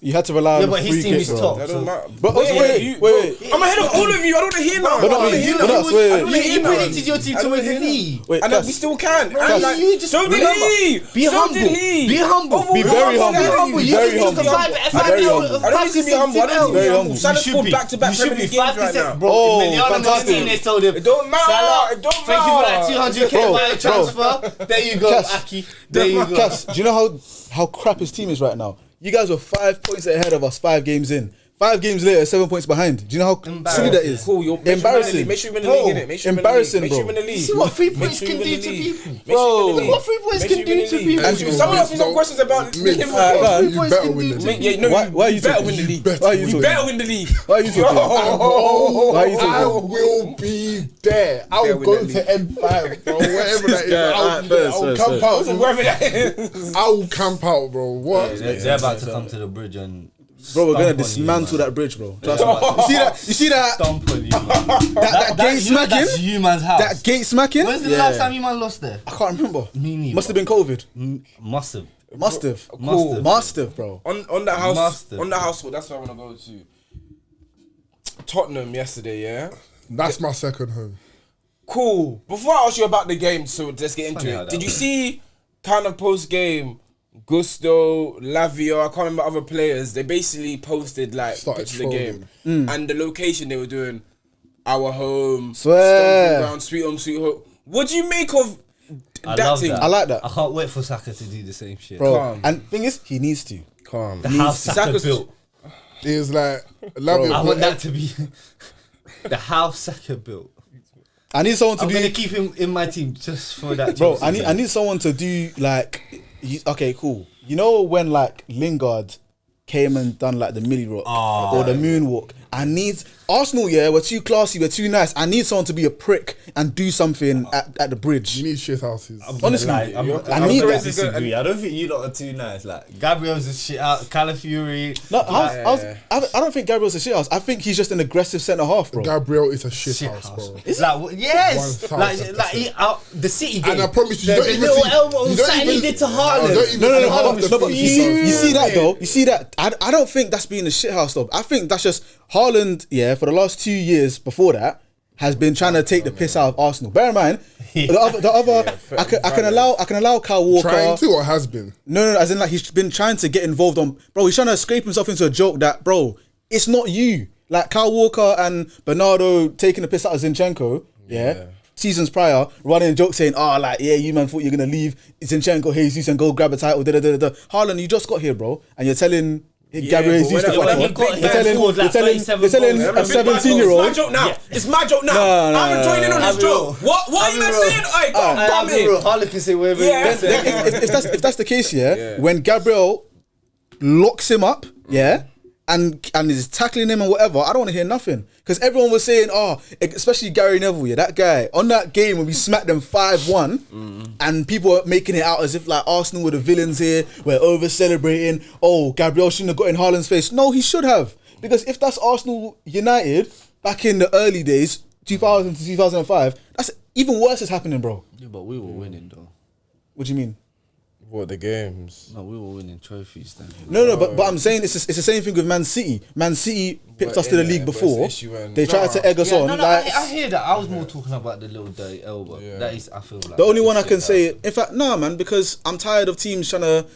You had to rely Yeah, on but the his free team kick, is bro. top. That So- don't matter. But Wait, wait. I'm ahead of all of you. I don't want to hear now. But not me. But not swear. You predicted your team to win the league. Wait, And Cass, we still can. No, And like, you just so did remember, he. be so humble. Did he. Be humble. Overall, Be very humble. Be humble. Be You very just took humble. a five- Be five very nil- humble. I don't need to be humble. I don't need to be Very humble. humble. Salah You should scored be. back-to-back You should Premier be League games right 5%, now. bro. Oh, Emiliano fantastic. Martinez told him. It don't matter. Salah, It don't thank you for that matter. 200k Bro, wire transfer. There you go, Cass. Aki. There you go. Cass, do you know how crap his team is right now? You guys were 5 points ahead of us 5 games in. 5 games later, 7 points behind. Do you know how silly that is? Cool, you're Embarrassing. Make sure you win the league, innit? Make sure you win the Embarrassing, league. Make sure you bro. win the league. See what 3 Make points sure you can win do the to league. people. Make sure you win the league. What 3 points Make can sure you do win the to league. people. And Someone asked me some questions about Midz, Liverpool. Alright, you points better can win do the to league. Yeah, no, Why are you you better talking? win the league. Why are you You talking? better win the league. Why are you talking? Why are you I talking? will be there. I will win go that to N5, bro. Whatever that is. Yeah, I will alright, be there. I first, will first, camp first. out. Wherever that is. I will camp out, bro. What? They're about to come to the bridge and Bro, we're gonna stomp on you, dismantle man. that bridge, bro. Trust me. You see that? Stomp on you, man. That gate you know that's smacking? you man's house. That gate smacking? When's the last time you man lost there? I can't remember. Me neither. Must have been COVID. Must have. Must have. Cool. Must have, bro. On the house, Master. on the household, that's where I want to go to. Tottenham yesterday, yeah? That's my second home. Cool. Before I ask you about the game, so let's get into Funny how it. that Did you works. see kind of post game? Gusto, Lavio, I can't remember other players. They basically posted like Started pictures of the game Mm. and the location they were doing. Our home, Swear. stomping ground, sweet home, sweet home. What do you make of I that love thing? that. I like that. I can't wait for Saka to do the same shit. Bro. Calm. And thing is, he needs to. Calm. The house Saka Saka's- built. It's like, love I want it. that to be the house Saka built. I need someone to I'm do. gonna keep him in my team just for that. Bro, Chelsea I game. need someone to do like. Okay, cool. You know when like Lingard came and done like the milli rock or the moonwalk, I need Arsenal. Yeah, we're too classy. We're too nice. I need someone to be a prick and do something at the bridge. You need shit houses. Honestly, I I need that. disagree. I don't think you lot are too nice. Like Gabriel's a shit out. Calafiori. No, I don't think Gabriel's a shit house. I think he's just an aggressive centre half, bro. Gabriel is a shit house, bro. It's like yes, 1000%. the City game. And I promise you, the don't even little see- elbow you don't Saturday even- did to I Haaland. don't even No, see half the but things you he does, see bro. that though. You see that. I don't think that's being a shit house though. I think that's just Haaland. Yeah, for the last 2 years before that, has been trying to take the piss out of Arsenal. Bear in mind, the other. I can allow Kyle Walker. Trying to or has been? No, as in like he's been trying to get involved on. Bro, he's trying to scrape himself into a joke that, bro, it's not you. Like Kyle Walker and Bernardo taking the piss out of Zinchenko. Yeah. Seasons prior, running a joke saying, "Oh, like yeah, you man thought you're gonna leave Zinchenko, Jesus, and go grab a title." Haaland, you just got here, bro, and you're telling Gabriel Jesus to fuck off. You're telling a 17-year-old. It's my joke now. It's my joke now. I'm joining on this joke. What are you man saying? Alright, come in. Haaland can say whatever. If that's the case, when Gabriel locks him up, and is tackling him and whatever, I don't want to hear nothing. Because everyone was saying, especially Gary Neville, that guy, on that game when we smacked them 5-1, and people were making it out as if like Arsenal were the villains here, we're over celebrating, Gabriel shouldn't have got in Haaland's face. No, he should have. Because if that's Arsenal United back in the early days, 2000 to 2005, that's even worse is happening, bro. Yeah, but we were winning though. What do you mean? What, the games? No, we were winning trophies then. No, but I'm saying it's the same thing with Man City. Man City picked us to the league before. They tried to egg us on. I hear that. I was more talking about the little dirty elbow. That is, I feel like the only one I can say. In fact, nah, man, because I'm tired of teams trying to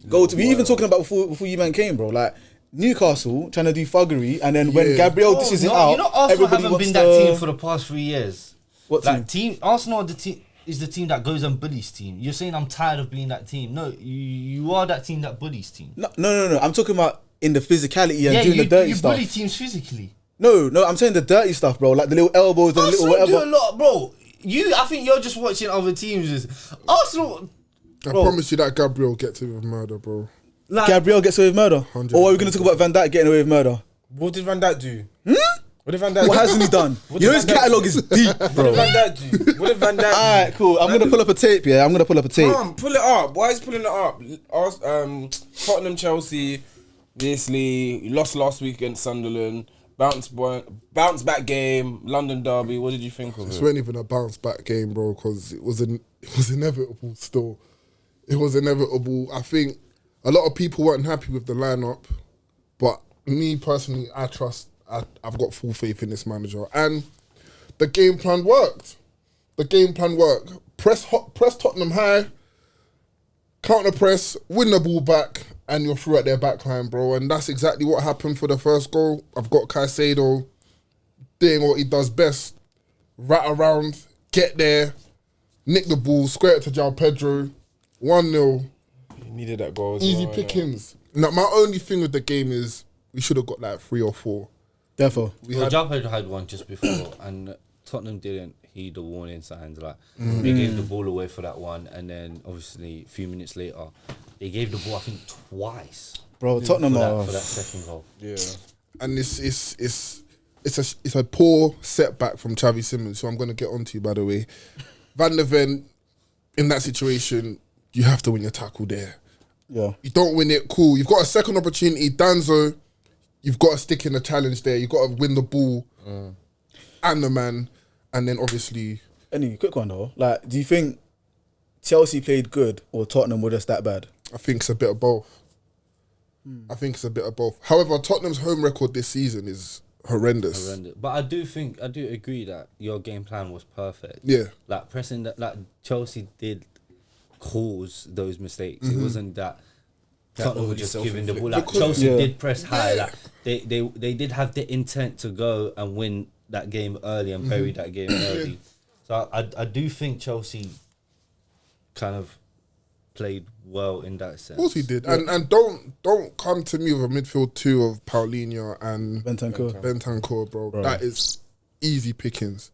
go to. We even talking about before you man came, bro. Like Newcastle trying to do thuggery, and then when Gabriel this isn't out, you know Arsenal everybody haven't wants been that team for the past 3 years. What like team? Arsenal are the team. Is the team that goes and bullies team. You're saying I'm tired of being that team. No, you are that team that bullies team. No. I'm talking about in the physicality and doing the dirty stuff. You bully teams physically. No, I'm saying the dirty stuff, bro. Like the little elbows, the little whatever. Arsenal do a lot, bro. I think you're just watching other teams. Arsenal. I promise you that Gabriel gets away with murder, bro. Like, Gabriel gets away with murder. 100%. Or are we going to talk about Van Dijk getting away with murder? What did Van Dijk do? What did Van Dijk do? What hasn't he done? You know his catalogue is deep, bro. What did Van Dijk do? What did Van Dijk do? Alright, cool. I'm going to pull up a tape, yeah? I'm going to pull up a tape. Pull it up. Why is pulling it up? Tottenham, Chelsea, obviously lost last week against Sunderland. Bounce back game, London derby. What did you think of it? It wasn't even a bounce back game, bro, because it was inevitable still. It was inevitable. I think a lot of people weren't happy with the lineup, but me personally, I've got full faith in this manager, and the game plan worked. Press Tottenham high, counter press, win the ball back, and you're through at their back line, bro. And that's exactly what happened for the first goal. I've got Caicedo doing what he does best: rat around, get there, nick the ball, square it to João Pedro, 1-0. He needed that goal as Easy well, pickings. Now, my only thing with the game is we should have got like 3 or 4. Therefore, João Pedro had one just before, and Tottenham didn't heed the warning signs. Like they gave the ball away for that one, and then obviously a few minutes later, they gave the ball I think twice. bro, Tottenham for that second goal. Yeah. And it's a poor setback from Xavi Simons, who I'm going to get onto, by the way. Van der Ven, in that situation, you have to win your tackle there. Yeah. You don't win it, cool. You've got a second opportunity. Danzo, you've got to stick in the challenge there. You've got to win the ball and the man. And then obviously... Any quick one though. Like, do you think Chelsea played good or Tottenham were just that bad? I think it's a bit of both. However, Tottenham's home record this season is horrendous. But I do agree that your game plan was perfect. Yeah. Like pressing that, like Chelsea did cause those mistakes. It wasn't that Tottenham were just giving the ball. Like Chelsea did press high. Like they did have the intent to go and win that game early and bury that game early. So I do think Chelsea kind of played well in that sense. Of course he did. Yeah. And don't come to me with a midfield two of Paulinho and Bentancur, bro. That is easy pickings.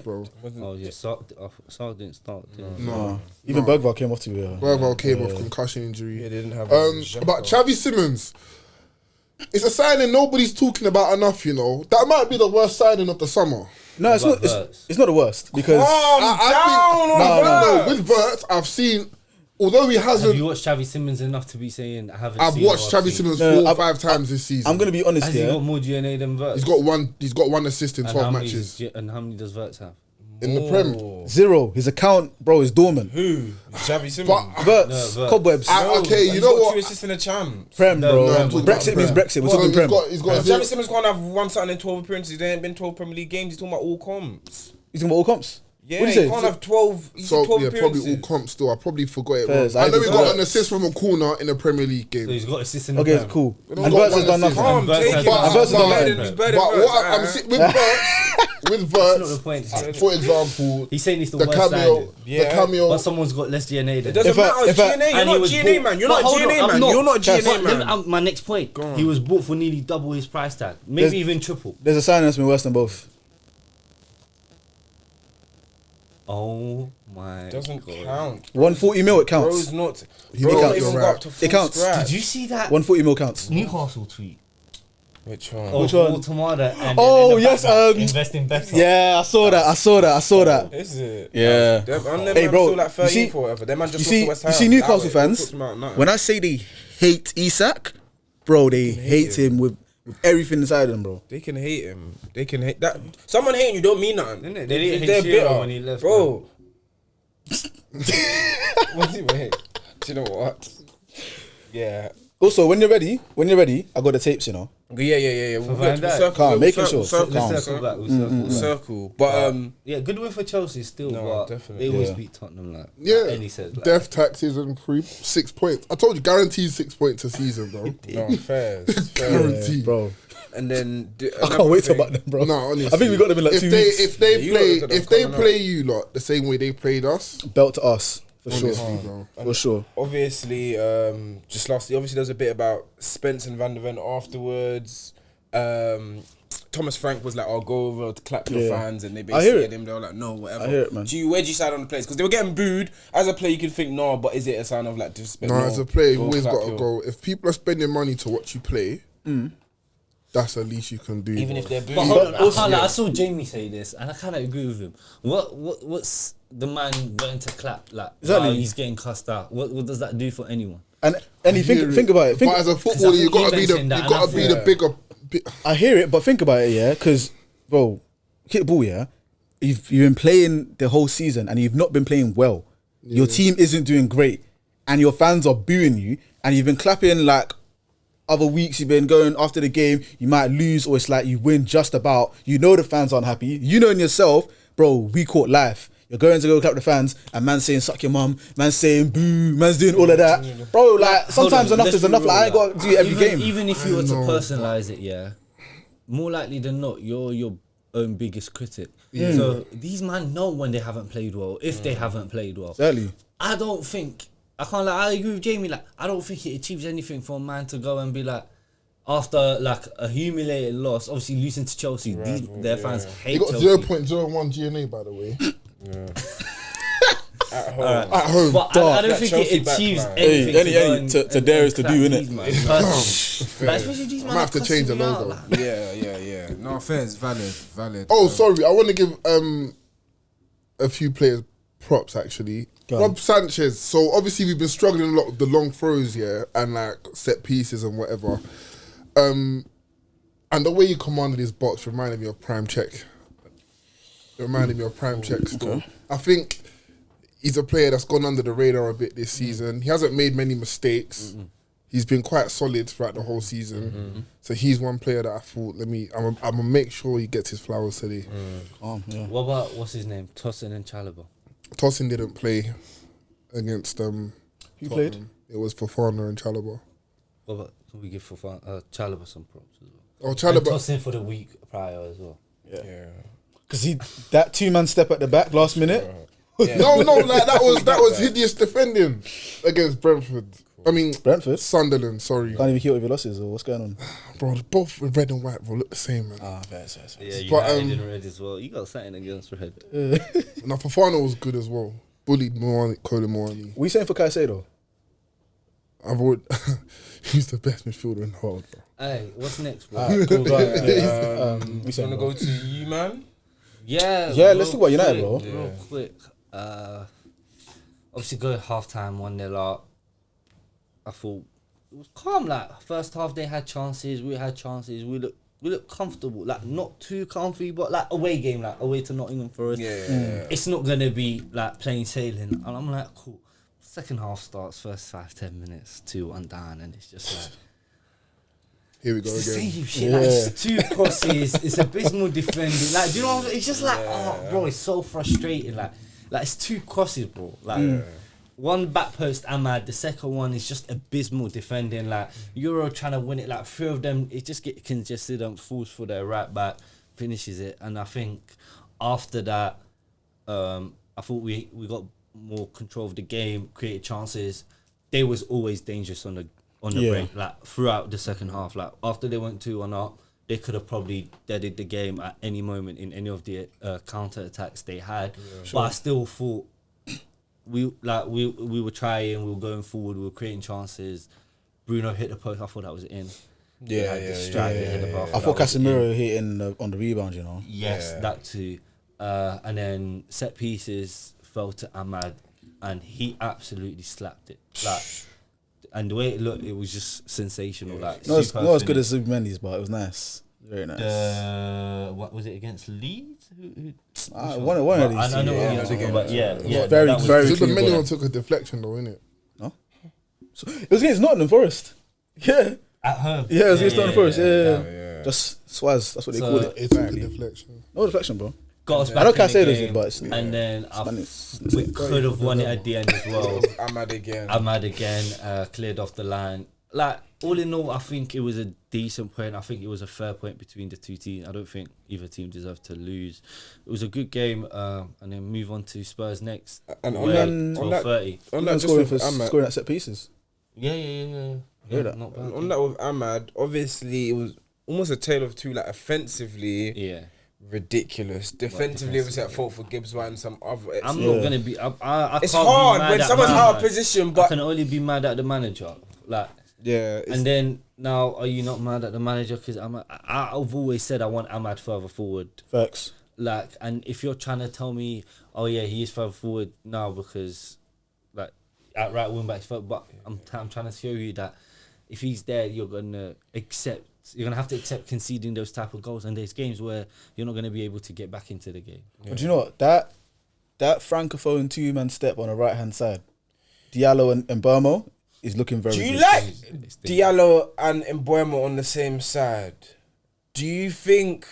Bro. Oh yeah, Sark didn't start. No. Even Bergvall came off to Bergvall came off concussion injury. Yeah, they didn't have but Xavi Simons, It's a signing nobody's talking about enough, you know. That might be the worst signing of the summer. No, it's not. It's not the worst because I think with Vert, I've seen. Although he hasn't. Have you watched Xavi Simons enough to be saying I haven't? I've watched Xavi Simons 4 or 5 times this season. I'm gonna be honest Has here. he got more DNA than Vert? He's got one assist in 12 matches. And how many does Vert have? In the Prem. 0. His account, bro, is dormant. Who? Xavi Simons. Verts, cobwebs. Okay, you know what? 2 assists in the champs. Prem, bro. I'm talking Brexit about means Prem. Brexit. We're talking Prem. He's got Xavi Simons can't have 1 something in 12 appearances. There ain't been 12 Premier League games. He's talking about all comps. He's talking about all comps. Yeah, What do you he say? can't have 12. He's So 12 yeah, appearances. probably all comps still. I probably forgot it. Fairs, I know he got Verts. an assist from a corner in a Premier League game. So he's got assists in the Okay, Prem. cool. don't And got Verts has one done assist. nothing. Calm, Verts take has it. done Verts has done Better nothing. than- better But than what I'm Verts, seeing with Verts, That's not the point. for example, He's saying he's the the worst cameo, signing. the cameo. But someone's got less DNA than It doesn't If I- matter. if I- GNA, you're And he not was GNA, bought- man. You're But not hold on, GNA, I'm man. not. You're not Chaz, GNA, man. My next point. He was bought for nearly double his price tag. Maybe even triple. There's a signing that's been worse than both. Oh my Doesn't God. count. 140 mil, it counts. Bro's not. He Bro, counts, not even you're got right. up to full It counts. scratch. Did you see that 140 mil counts. Newcastle tweet? Which one? Of Which one? Automata and Oh, then in the yes, background, Investing better. Yeah, I saw that. Is it? Yeah. Them Hey, man bro, still like you 13 see- for whatever. Them man just You see, lost to West Ham. you see Newcastle That way, fans, talks about nothing. when I say they hate Isak, bro, they hate him with everything inside them, bro. They can hate him. They can hate that. Someone hating you don't mean nothing. Didn't it? They didn't hate They're Shearer bitter. when he left, bro. Wait. Do you know what? Yeah. Also, when you're ready, I got the tapes, you know. Yeah. We'll Van get- Dijk. circle, Calm, we'll making circle, sure. circle, Calm. Let's circle back. We'll circle. But yeah, good win for Chelsea still, No, but definitely. they always Yeah. beat Tottenham like Yeah, says like, death taxes and 6 points. I told you, guaranteed 6 points a season, bro. no, fair. Guaranteed, Bro, And then I can't wait to back them, bro. No, honestly, I think we got them in like if 2 they, weeks. If they Yeah, you play, lot look at them if they coming play you lot the same way they played us, Belt to us, for honestly, sure. bro. For sure. obviously, just lastly, obviously there was a bit about Spence and Van der Ven afterwards. Thomas Frank was like, "I'll go over to clap your Yeah. fans," and they I basically hear hit it. him. They were like, "No, whatever." I hear it, man. Where do you side on the players? Because they were getting booed. As a player, you could think, "No," but is it a sign of like disrespect? No, as a player, you've go always clap got to your- go. If people are spending money to watch you play, that's the least you can do. even bro. if they're booed. But hold on, I, also- can't, like, I saw Jamie say this, and I kind of agree with him. What's the man going to clap like? Exactly. While he's getting cussed out. What does that do for anyone? And you Hear think it. about it. Think, But as a footballer, I you think got to he be the mentioned that, you and got I to be thought- the bigger. I hear it, but think about it, yeah. Because, bro, hit the ball, yeah. You've been playing the whole season and you've not been playing well. Your team isn't doing great, and your fans are booing you, and you've been clapping like other weeks. You've been going after the game. You might lose, or it's like you win just about. You know the fans aren't happy. You know in yourself, bro. We caught life. You're going to go clap the fans, and man's saying suck your mum, man's saying boo, man's doing all of that, bro. Like sometimes Hold on, enough let's is be enough. real, Like I ain't got to do it every game. Even if you were to know. personalize it, yeah, more likely than not, you're your own biggest critic. So these man know when they haven't played well, if they haven't played well. Exactly. I don't think I agree with Jamie. Like, I don't think it achieves anything for a man to go and be like, after like a humiliated loss, obviously losing to Chelsea, their fans He hate got Chelsea. 0.01 GNA, by the way, At home. at home. But I Dog. don't That think Chelsea it achieves backline. anything Hey, to go any- and- to and- dare and is to clap do, innit? these man. Like, especially these man might have to cussing change the me out, logo. like. Yeah. No, fair. It's valid. Oh, sorry. I want to give a few players props actually. Go on. Rob Sanchez. So obviously we've been struggling a lot with the long throws, yeah, and like set pieces and whatever. And the way he commanded his box reminded me of Prime Check. It reminded me of Prime Check still. I think he's a player that's gone under the radar a bit this season. He hasn't made many mistakes. He's been quite solid throughout the whole season. So he's one player that I thought, I'm gonna make sure he gets his flowers today. Yeah. What about what's his name? Tosin and Chalobah. Tosin didn't play against Who played? Tottenham. It was Fofana and Chalobah. What about can we give Chalobah some props as well? Oh, And Chalobah. Tosin for the week prior as well. Yeah. Because that 2-man step at the back last minute. No, like that was hideous defending against Brentford. I mean Brentford? Sunderland. Sorry, Can't even keep up with your losses, or what's going on? bro. Both with red and white, bro, look the same, man. Fair. Yeah, you But, had it in red as well. You got something against red. Now Fofana was good as well. Bullied Colin Moani. What are you saying for Caicedo? I've always, he's the best midfielder in the world, bro. Hey, what's next, bro? Alright, cool. We want to go to you, man. Yeah, let's talk about United, bro. Real quick. Obviously, go half time, 1-0 up. I thought it was calm. Like first half, they had chances. We had chances. We look comfortable. Like not too comfy, but like away game, like away to Nottingham Forest. It's not gonna be like plain sailing. And I'm like, cool. Second half starts, first 5-10 minutes, 2-1 down, and it's just like. Here we go It's the again. same shit. Like, it's 2 crosses. It's abysmal defending. Like, do you know what I'm saying? It's just like, oh, bro, it's so frustrating. Like it's 2 crosses, bro. Like, one back post, Ahmad. The second one is just abysmal defending. Like, Euro trying to win it. Like, 3 of them, it just get congested and falls for their right back, finishes it. And I think after that, I thought we got more control of the game, created chances. They was always dangerous on the break, like throughout the second half. Like after they went 2-1 up, they could have probably deaded the game at any moment in any of the counter attacks they had. But I still thought we were trying, we were going forward, we were creating chances. Bruno hit the post. I thought that was in. I thought Casemiro hit on the rebound. You know. Yes, that too. And then set pieces fell to Ahmad, and he absolutely slapped it. Like. And the way it looked, it was just sensational. Like not as good as Zubimendi's, but it was nice. Very nice. What was it against Leeds? One of these. I know what you're talking about. Yeah. Very Zubimendi one took a deflection though, innit? No. So it was against Nottingham Forest. Yeah. At home. Yeah, it was against Nottingham Forest. Yeah. Just swaz. That's what they call it. It took a deflection. No deflection, bro. Got us back I know in the Caicedo's game, it, but it's, and then we could could have won it at the end as well. Ahmad again. Cleared off the line. Like all in all, I think it was a decent point. I think it was a fair point between the 2 teams. I don't think either team deserved to lose. It was a good game, and then move on to Spurs next. And on that, scoring at set pieces. Yeah. Not bad. On that with Ahmad, obviously it was almost a tale of two. Like offensively, ridiculous. Defensively, it was at fault for Gibbs White and some other. I'm not gonna be. I it's can't hard be mad when at someone's man, out of man. position, I but can only be mad at the manager. Like, and then now, are you not mad at the manager? Because I've always said I want Ahmad further forward. Facts. Like, and if you're trying to tell me, oh yeah, he is further forward now because, like, at right wing back, but I'm trying to show you that if he's there, you're gonna have to accept conceding those type of goals, and there's games where you're not gonna be able to get back into the game. But you know what? That francophone 2-man step on the right hand side, Diallo and Burmo is looking very. Do you good. like Diallo and Mbuemo on the same side? Do you think?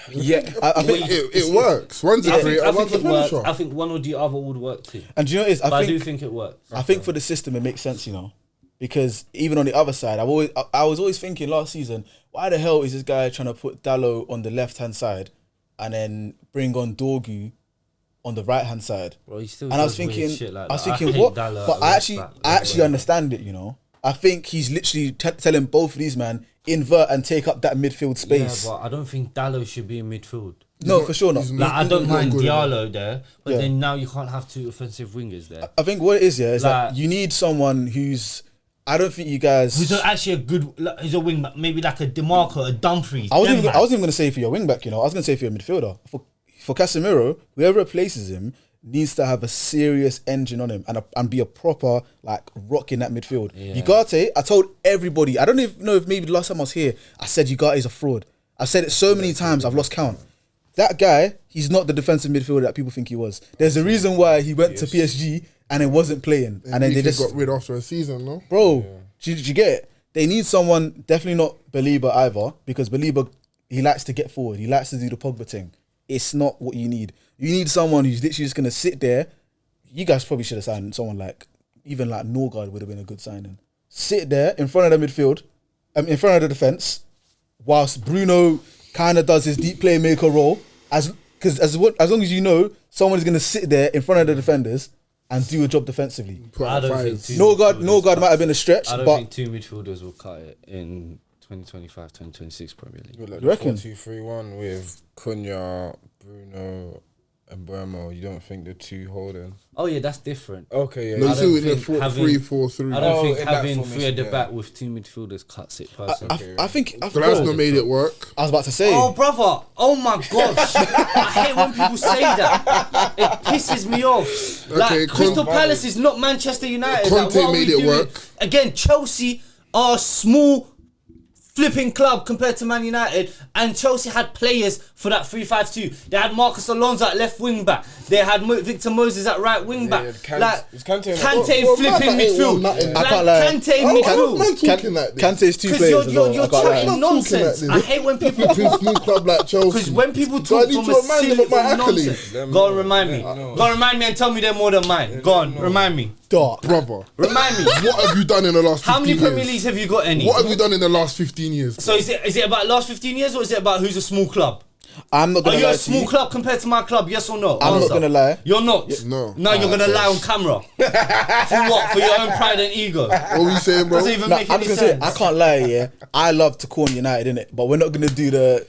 Yeah, I think it works. One's a creator, I one's a think it works. finisher. I think one or the other would work too. And do you know what it is? I do think it works. I think for the system it makes sense, you know, because even on the other side, I was always thinking last season, why the hell is this guy trying to put Dallo on the left hand side, and then bring on Dorgu on the right hand side? Bro, he still and I was does weird thinking, shit like I was that. thinking, hate what? Dallo But at I left back. actually understand it, you know. I think he's literally telling both of these man invert and take up that midfield space. Yeah, but I don't think Dallo should be in midfield. No, for sure not. Like, I don't mind good Diallo there, but then now you can't have 2 offensive wingers there. I think what it is, is Like- that you need someone who's. I don't think you guys. Who's actually a good, who's a wing back, maybe like a DeMarco, a Dumfries. I wasn't them even going to say for your wing back, you know. I was going to say for your midfielder. For Casemiro, whoever replaces him needs to have a serious engine on him and be a proper like rock in that midfield. Yeah. Ugarte, I told everybody. I don't even know if maybe the last time I was here, I said Ugarte is a fraud. I've said it so many times, I've lost count. That guy, he's not the defensive midfielder that people think he was. There's a reason why he went to PSG and it wasn't playing, and then they just got rid after a season, no? bro. Did you get it? They need someone, definitely not Belieber either, because Belieber, he likes to get forward. He likes to do the Pogba thing. It's not what you need. You need someone who's literally just going to sit there. You guys probably should have signed someone like, even like Norgard would have been a good signing. Sit there in front of the midfield, in front of the defence, whilst Bruno kind of does his deep playmaker role. As long as you know, someone is going to sit there in front of the defenders and do a job defensively. I don't think Norgard might have been a stretch, I don't but think 2 midfielders will cut it in 2025, 2026 Premier League. like You reckon? 4-2-3-1 with Cunha, Bruno, and Burma, you don't think the two holding? Oh yeah, that's different. Okay, yeah. No, I you don't see in the think having- 3-4-3. I don't Oh, think in that having three formation, at the yeah. back with 2 midfielders cuts it personally. I think Glasner made it work. I was about to say. Oh, brother. Oh, my gosh. I hate when people say that. It pisses me off. Like, Okay, Crystal Palace is not Manchester United. Like, Conte what are made we it doing? work. Again, Chelsea are a small flipping club compared to Man United, and Chelsea had players for that 3-5-2. They had Marcus Alonso at left wing back. They had Victor Moses at right wing back. Is Kante flipping midfield. I can't lie. Kante Oh, midfield. man talking like this. Kante's two Because players as well. you're I can't lie. chatting nonsense. I hate when people Flipping small club like Chelsea. Because when people Do I talk need from to a remind them silly of my nonsense, accolades? go on, remind me. Go on, remind me and tell me they're more than mine. Go on, remind me. Dark. Brother, Remind me. what have you done in the last 15 How many years? Premier Leagues have you got? Any? What have you done in the last 15 years? So is it about last 15 years or is it about who's a small club? I'm not Are gonna you lie a to small you. club compared to my club? Yes or no? I'm not Answer. gonna lie. You're not. No. No, you're gonna lie on camera. For what? For your own pride and ego. What were you saying, bro? Doesn't even No, make I'm any just gonna say, sense. I can't lie, yeah. I love to corn United, innit? But we're not gonna do the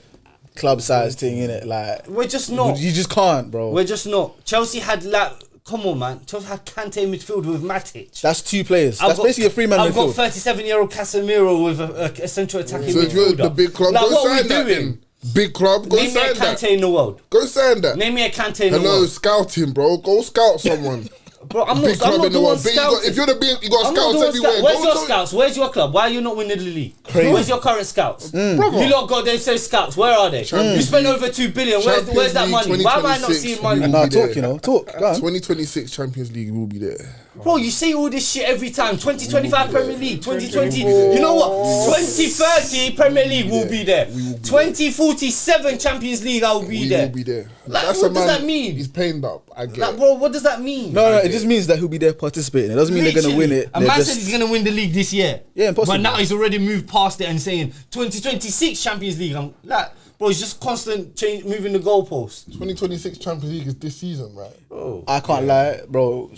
club size thing, innit? Like, We're just not. you just can't, bro. We're just not. Chelsea had like. Come on, man. Chelsea had Kante midfield with Matic. That's two players. I've That's got- basically a three-man I've got midfield. 37-year-old Casemiro with a central attacking So if you're midfielder. the big club, Like, go what are we sign that doing? then. Big club, go Name me a sign Kante that. in the world. Go sign that. Name me a Kante in the Hello, world. scouting, bro. Go scout someone. Bro, I'm Big not, I'm club not in the doing world. But scouting. if you're the big, you got I'm not scouts doing everywhere. scouts. Where's Go your to- scouts? Where's your club? Why are you not winning the league? Crazy. Where's your current scouts? Brother. You lot got them say scouts. Where are they? You spent over 2 billion. Where's Champions that League money? Why am I not 2026 seeing money? will Nah, be talk, there. you know. Talk. Go on. 2026 Champions League will be there. Bro, you say all this shit every time. 2025 Premier League, 2020. You know what? 2030 Premier League will be there. 2047 Champions League, I will be We there. will be there. Like, That's what a does man, that mean? He's pained up. I get Like, it. bro, what does that mean? No, it just means that he'll be there participating. It doesn't mean they're gonna win it. A They're man just- said he's gonna win the league this year. Yeah, impossible. But now he's already moved past it and saying 2026 Champions League. I'm like, bro, it's just constant change, moving the goalposts. 2026 Champions League is this season, right? I can't lie, bro.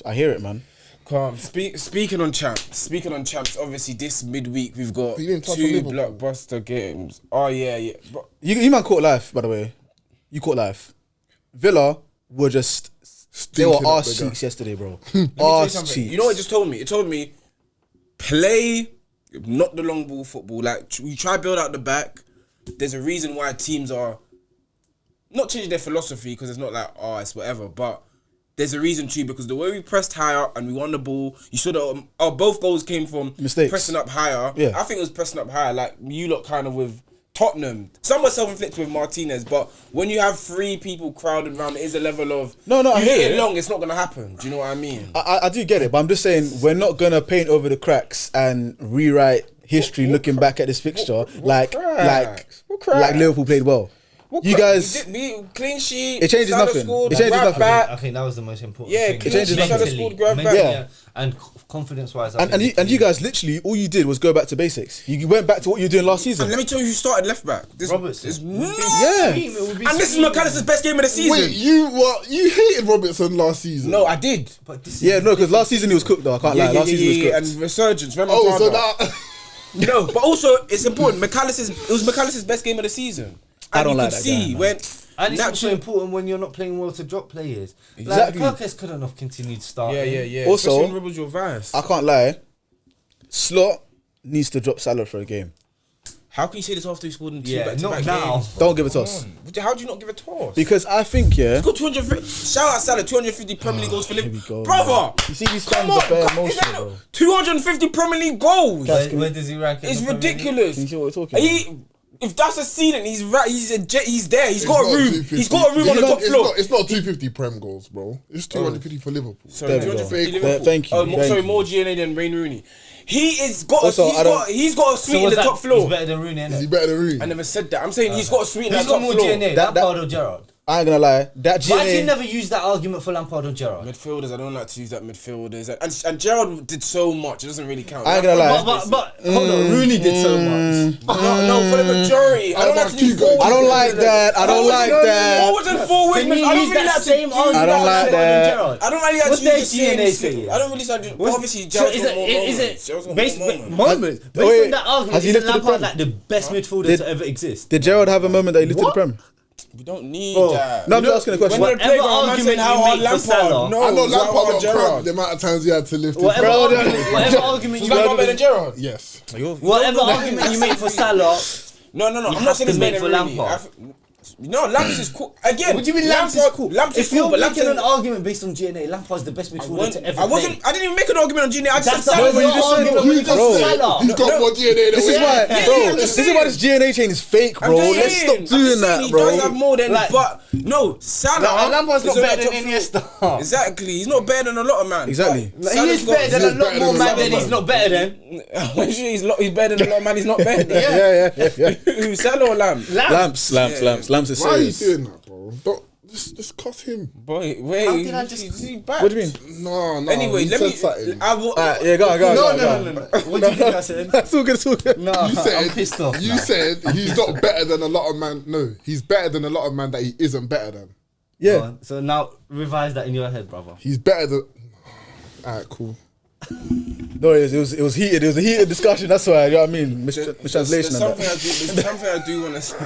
I hear it, man. Calm. Speaking on champs, obviously this midweek we've got You didn't touch on 2 Liverpool. blockbuster games. Oh yeah. But You man caught life, by the way. You caught life. Villa were just they were Stinking up arse the guy. cheeks yesterday, bro. let me tell you Arse something. cheeks. You know what it just told me? It told me play not the long ball football. Like you try to build out the back. There's a reason why teams are not changing their philosophy because it's not like it's whatever, but there's a reason too because the way we pressed higher and we won the ball, you saw that both goals came from Mistakes. pressing up higher. Yeah. I think it was pressing up higher, like you lot kind of with Tottenham. Some were self-inflicted with Martinez, but when you have 3 people crowded around, it is a level of No, I you hear hit it. it long, it's not gonna happen. Do you know what I mean? I do get it, but I'm just saying we're not gonna paint over the cracks and rewrite history looking back at this fixture like cracks? What cracks? like Liverpool played well. You guys, we clean sheet. It changes Salah nothing. scored, It changes grab nothing. back. I think that was the most important Yeah, thing. clean changes sheet, Salah nothing. scored, grab back. Yeah. And confidence-wise. and you guys literally all you did was go back to basics. You went back to what you were doing last season. And let me tell you who started left back. This Robertson. This, Yeah. And this is McAllister's best game of the season. Wait, you hated Robertson last season? No, I did. But this is Yeah, no, because last season he was cooked though. I can't lie. Last season he was cooked. And resurgence. Remember Oh, so Prada? that. No, but also it's important. It was McAllister's best game of the season. I And don't you like could that see guy, when And it's also naturally. important when you're not playing well to drop players. Exactly. Like, Perkins couldn't have continued starting. Yeah. Also- Especially when Ribbles your vice. I can't lie. Slot needs to drop Salah for a game. How can you say this after he scored in 2 Yeah, back-to-back not now. games? Don't give a toss. How do you not give a toss? Because I think, yeah. Got 250. Shout out Salah, 250 Premier League goals for Here we Liverpool. go, Brother! You see these Come fans on! are bare Is emotional, that bro. 250 Premier League goals? Where does he rank? in It's the Premier League? ridiculous. Can you see what we're talking about? If that's a ceiling, he's right. He's there. He's got a not room. 250. He's got a room on the top floor. It's not 250 Prem goals, bro. It's 250 for Liverpool. Sorry, There we go. 250 There- Liverpool. thank you, Oh, thank sorry, you. more GNA than Wayne Rooney. He's got Also, I don't- a suite in what's the that? top floor. He's better than Rooney, Is innit? he better than Rooney? I never said that. I'm saying he's got a suite in the Who's top got more floor. DNA? That- Lampard or Gerrard? I ain't gonna lie. That Why do you GNA. never use that argument for Lampard or Gerrard? Midfielders, I don't like to use that midfielders. And Gerrard did so much, it doesn't really count. I ain't gonna lie. But hold on, Rooney did so much. No, for the majority. I don't like to use forwards. I don't like that. I don't like that. Forwards and forwards. Can you I don't use really that like same to argument I don't for like Lampard that. and Gerrard? I don't really like What's to use their the same DNA slip. say? I don't really like to. Obviously, So Gerrard's is got more it, moments. Gerrard's got based more moments. moments? Based Wait, on that has argument, he is lifted the Lampard Prem? like the best midfielder to ever exist? Did Gerrard have a moment that he lifted What? the Prem? We don't need Bro, that. no, I'm just asking a question. When the Whatever playground, man argument saying how you hard make for Lampard. Salah. No, I know it's how Lampard hard got Gerrard. cramped the amount of times he had to lift his Whatever bro. whatever argument Is you Lampard better than Gerrard? Yes. whatever argument you make for Salah, No. I'm have not saying to it's make better for really. Lampard. No, Lamps is cool. Again, what do you mean Lamps is cool? Lamps is If you're cool, but Lamps making is an argument based on GNA, Lampard's the best midfielder to ever I wasn't. play. I didn't even make an argument on Gina. I just That's said not Salah. your argument. You just Bro. said Salah. he's got more DNA than This we is why, have. bro. I'm just This is why this GNA chain is fake, bro. Let's stop doing that, He bro. does have more than, Like- but no, Salah. Lampard's not is on better that than top Iniesta. field. Exactly, he's not better than a lot of man. Exactly. But He Salah's is got- better than a He's lot better more than man a lot than of he's man. not better than. I'm sure he's better than a lot of man. He's not better than. Yeah. Salah or Lamb? Lamps is Why are you serious. doing that, bro? Don't just cuss him. Boy, wait. How did I just- is he back? What do you mean? No. Anyway, he let me. said something. I will. Yeah, go on. No. What do you think I said? It's all good, it's all good. No, You said, I'm pissed off. You now. said he's not better than a lot of man. No, he's better than a lot of man that he isn't better than. Yeah. Go on. So now revise that in your head, brother. He's better than. Alright, cool. No, it was heated. It was a heated discussion. That's why. You know what I mean? Mistranslation. There's something I do want to say.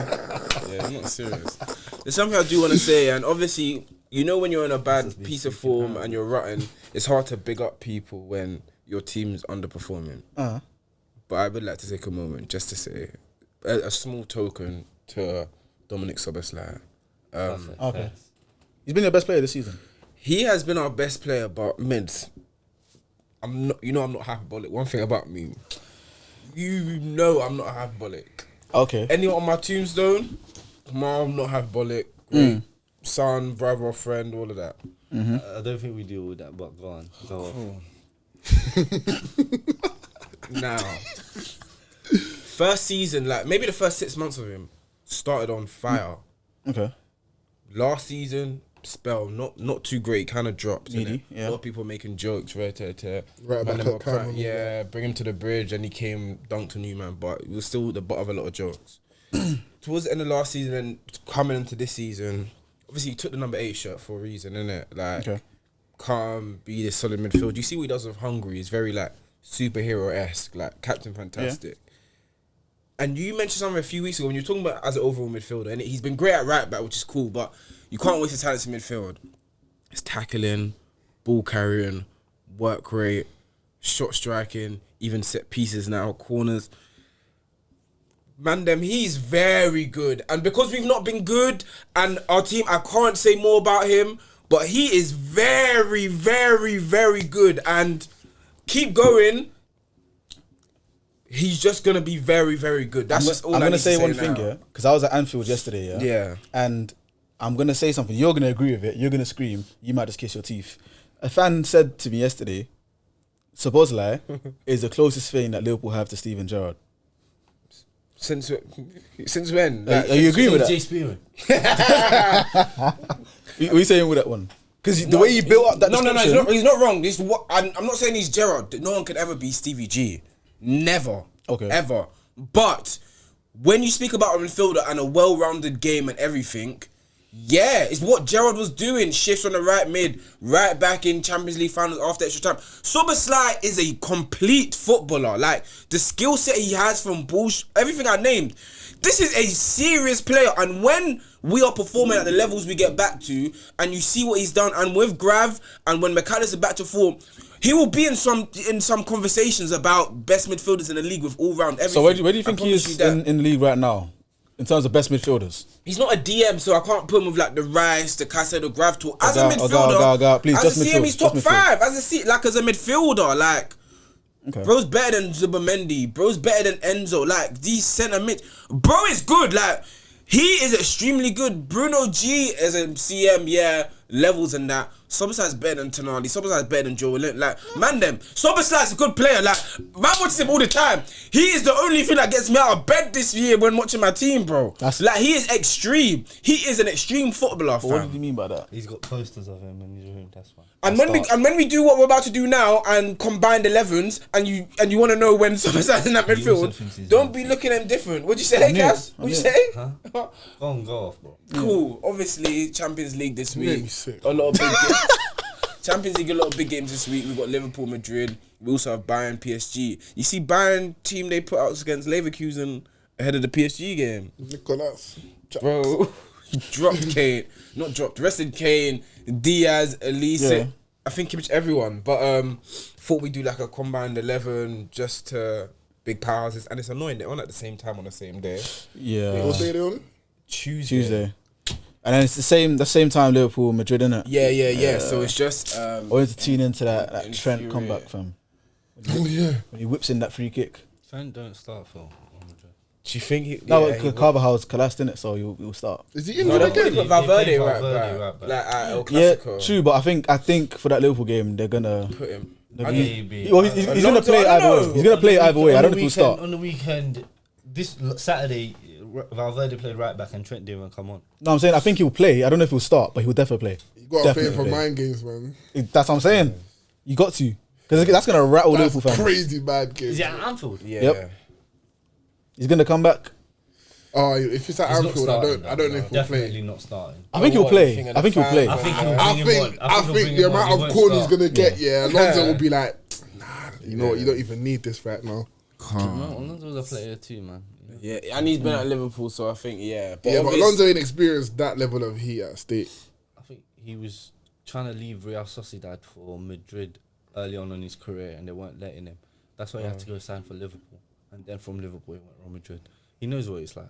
Yeah, I'm not serious. There's something I do want to say, and obviously, you know, when you're in a bad piece of form and you're rotten, it's hard to big up people when your team's underperforming. But I would like to take a moment just to say a small token to Dominic Szoboszlai. Okay. He's been your best player this season. He has been our best player, but Midz, I'm not hyperbolic. One thing about me, you know I'm not hyperbolic. Okay. Anyone on my tombstone, mom, not hyperbolic, great son, brother, friend, all of that. I don't think we deal with that, but go on. Go on. Now, first season, like maybe the first 6 months of him started on fire. Okay. Last season, spell not too great, kind of dropped. Needy, innit? yeah. A lot of people making jokes, Right man, back them at were Cam and all yeah, bring him to the bridge, and he came dunked on you, man. But it was still the butt of a lot of jokes. Towards the end of last season and coming into this season, obviously he took the number 8 shirt for a reason, innit? Like, Okay. calm, be this solid midfield. You see what he does with Hungary? He's very like superhero-esque, like Captain Fantastic. And you mentioned something a few weeks ago when you were talking about as an overall midfielder, and he's been great at right back, which is cool, but you can't waste his talents in midfield. It's tackling, ball carrying, work rate, shot striking, even set pieces now, corners. Man, he's very good. And because we've not been good, and our team, I can't say more about him, but he is very, very, very good. And keep going. He's just going to be very, very good. That's just all I'm I gonna need to say one now. thing, yeah, because I was at Anfield yesterday, yeah. Yeah. And I'm gonna say something. You're gonna agree with it. You're gonna scream. You might just kiss your teeth. A fan said to me yesterday, Szoboszlai is the closest thing that Liverpool have to Steven Gerrard. Since when? Are you agreeing with that? Jay Spearman. What are you saying with that one? Because the way you built up that No, description. he's not wrong. This is what I'm not saying he's Gerrard. No one could ever be Stevie G. Never. Okay. Ever. But when you speak about a midfielder and a well-rounded game and everything, yeah, it's what Gerrard was doing. Shifts on the right mid, right back in Champions League finals after extra time. Szoboszlai is a complete footballer. Like, the skill set he has from Bush, everything I named. This is a serious player. And when we are performing at the levels we get back to, and you see what he's done, and with Grav, and when McAllister back to form, he will be in some conversations about best midfielders in the league with all-round everything. So where do you think I he promise is you that. in the league right now? In terms of best midfielders? He's not a DM, so I can't put him with like the Rice, the Caicedo, Grav talk. As a Oga, midfielder, please, as just a CM, midfield, he's top just midfield. 5. As a midfielder, like, Okay. bro's better than Zubomendi. Bro's better than Enzo. Like, these centre mid. Bro is good. Like, he is extremely good. Bruno G as a CM, yeah, levels and that. Szoboszlai's better than Tonali. Szoboszlai's better than Joe. Like, man, Szoboszlai's a good player. Like, man watches him all the time. He is the only thing that gets me out of bed this year when watching my team, bro. Like, he is extreme. He is an extreme footballer, But what fam. did you mean by that? He's got posters of him in his room. That's why. And when we do what we're about to do now and combine the 11s and you want to know when Szoboszlai's in that also midfield, thinks he's don't young. be looking at him different. What'd you say, knew. Cass? I What'd you knew. say? Huh? Go on, go off, bro. Cool. Obviously, Champions League this made week. me sick. A lot of big games. Champions League, a lot of big games this week. We've got Liverpool, Madrid. We also have Bayern, PSG. You see Bayern team they put out against Leverkusen ahead of the PSG game. Nicolas. Bro, rested Kane, Diaz, Elise. Yeah. I think pretty much everyone. But thought we do like a combined 11 just to big powerhouses, and it's annoying they're on at the same time on the same day. Yeah. What day they on? Tuesday. And then it's the same time Liverpool, Madrid, innit? Yeah. So it's just I wanted to tune into that Trent infuriating. comeback, fam. Oh yeah. When he whips in that free kick. Trent don't start for. Do you think he? No, yeah, he will. Carvajal's collapsed, innit? So he'll start. Is he in No, there they again? put Valverde Valverde right back. right back. Like at El Yeah, Clasico. true, but I think for that Liverpool game they're gonna. Put him. Maybe. He's gonna play it I don't either way. know. He's gonna play it either way. I don't know if he'll start. On the weekend, this Saturday, Valverde played right back and Trent didn't even come on. No, I'm saying I think he'll play. I don't know if he'll start, but he'll definitely play. You got to pay Definitely for play. mind games, man. That's what I'm saying. You got to, because that's gonna rattle That's Liverpool fans. crazy mind games. Is it at Anfield? Yeah. Yep. He's gonna come back. Oh, if it's at He's not Anfield, starting, I don't know if he'll Definitely play. not starting. I think he'll what, play. you think of I think the he'll play. I think he'll I bring him on. think he'll bring the him on. amount He of won't corner he's start. gonna get, Alonso will be like, nah, you know what, you don't even need this right now. Alonso's a player too, man. Yeah, and he's been at Liverpool, so I think Yeah, but obvious- Alonso ain't experienced that level of heat at State. I think he was trying to leave Real Sociedad for Madrid early on in his career, and they weren't letting him. That's why he had to go sign for Liverpool, and then from Liverpool he went to Real Madrid. He knows what it's like.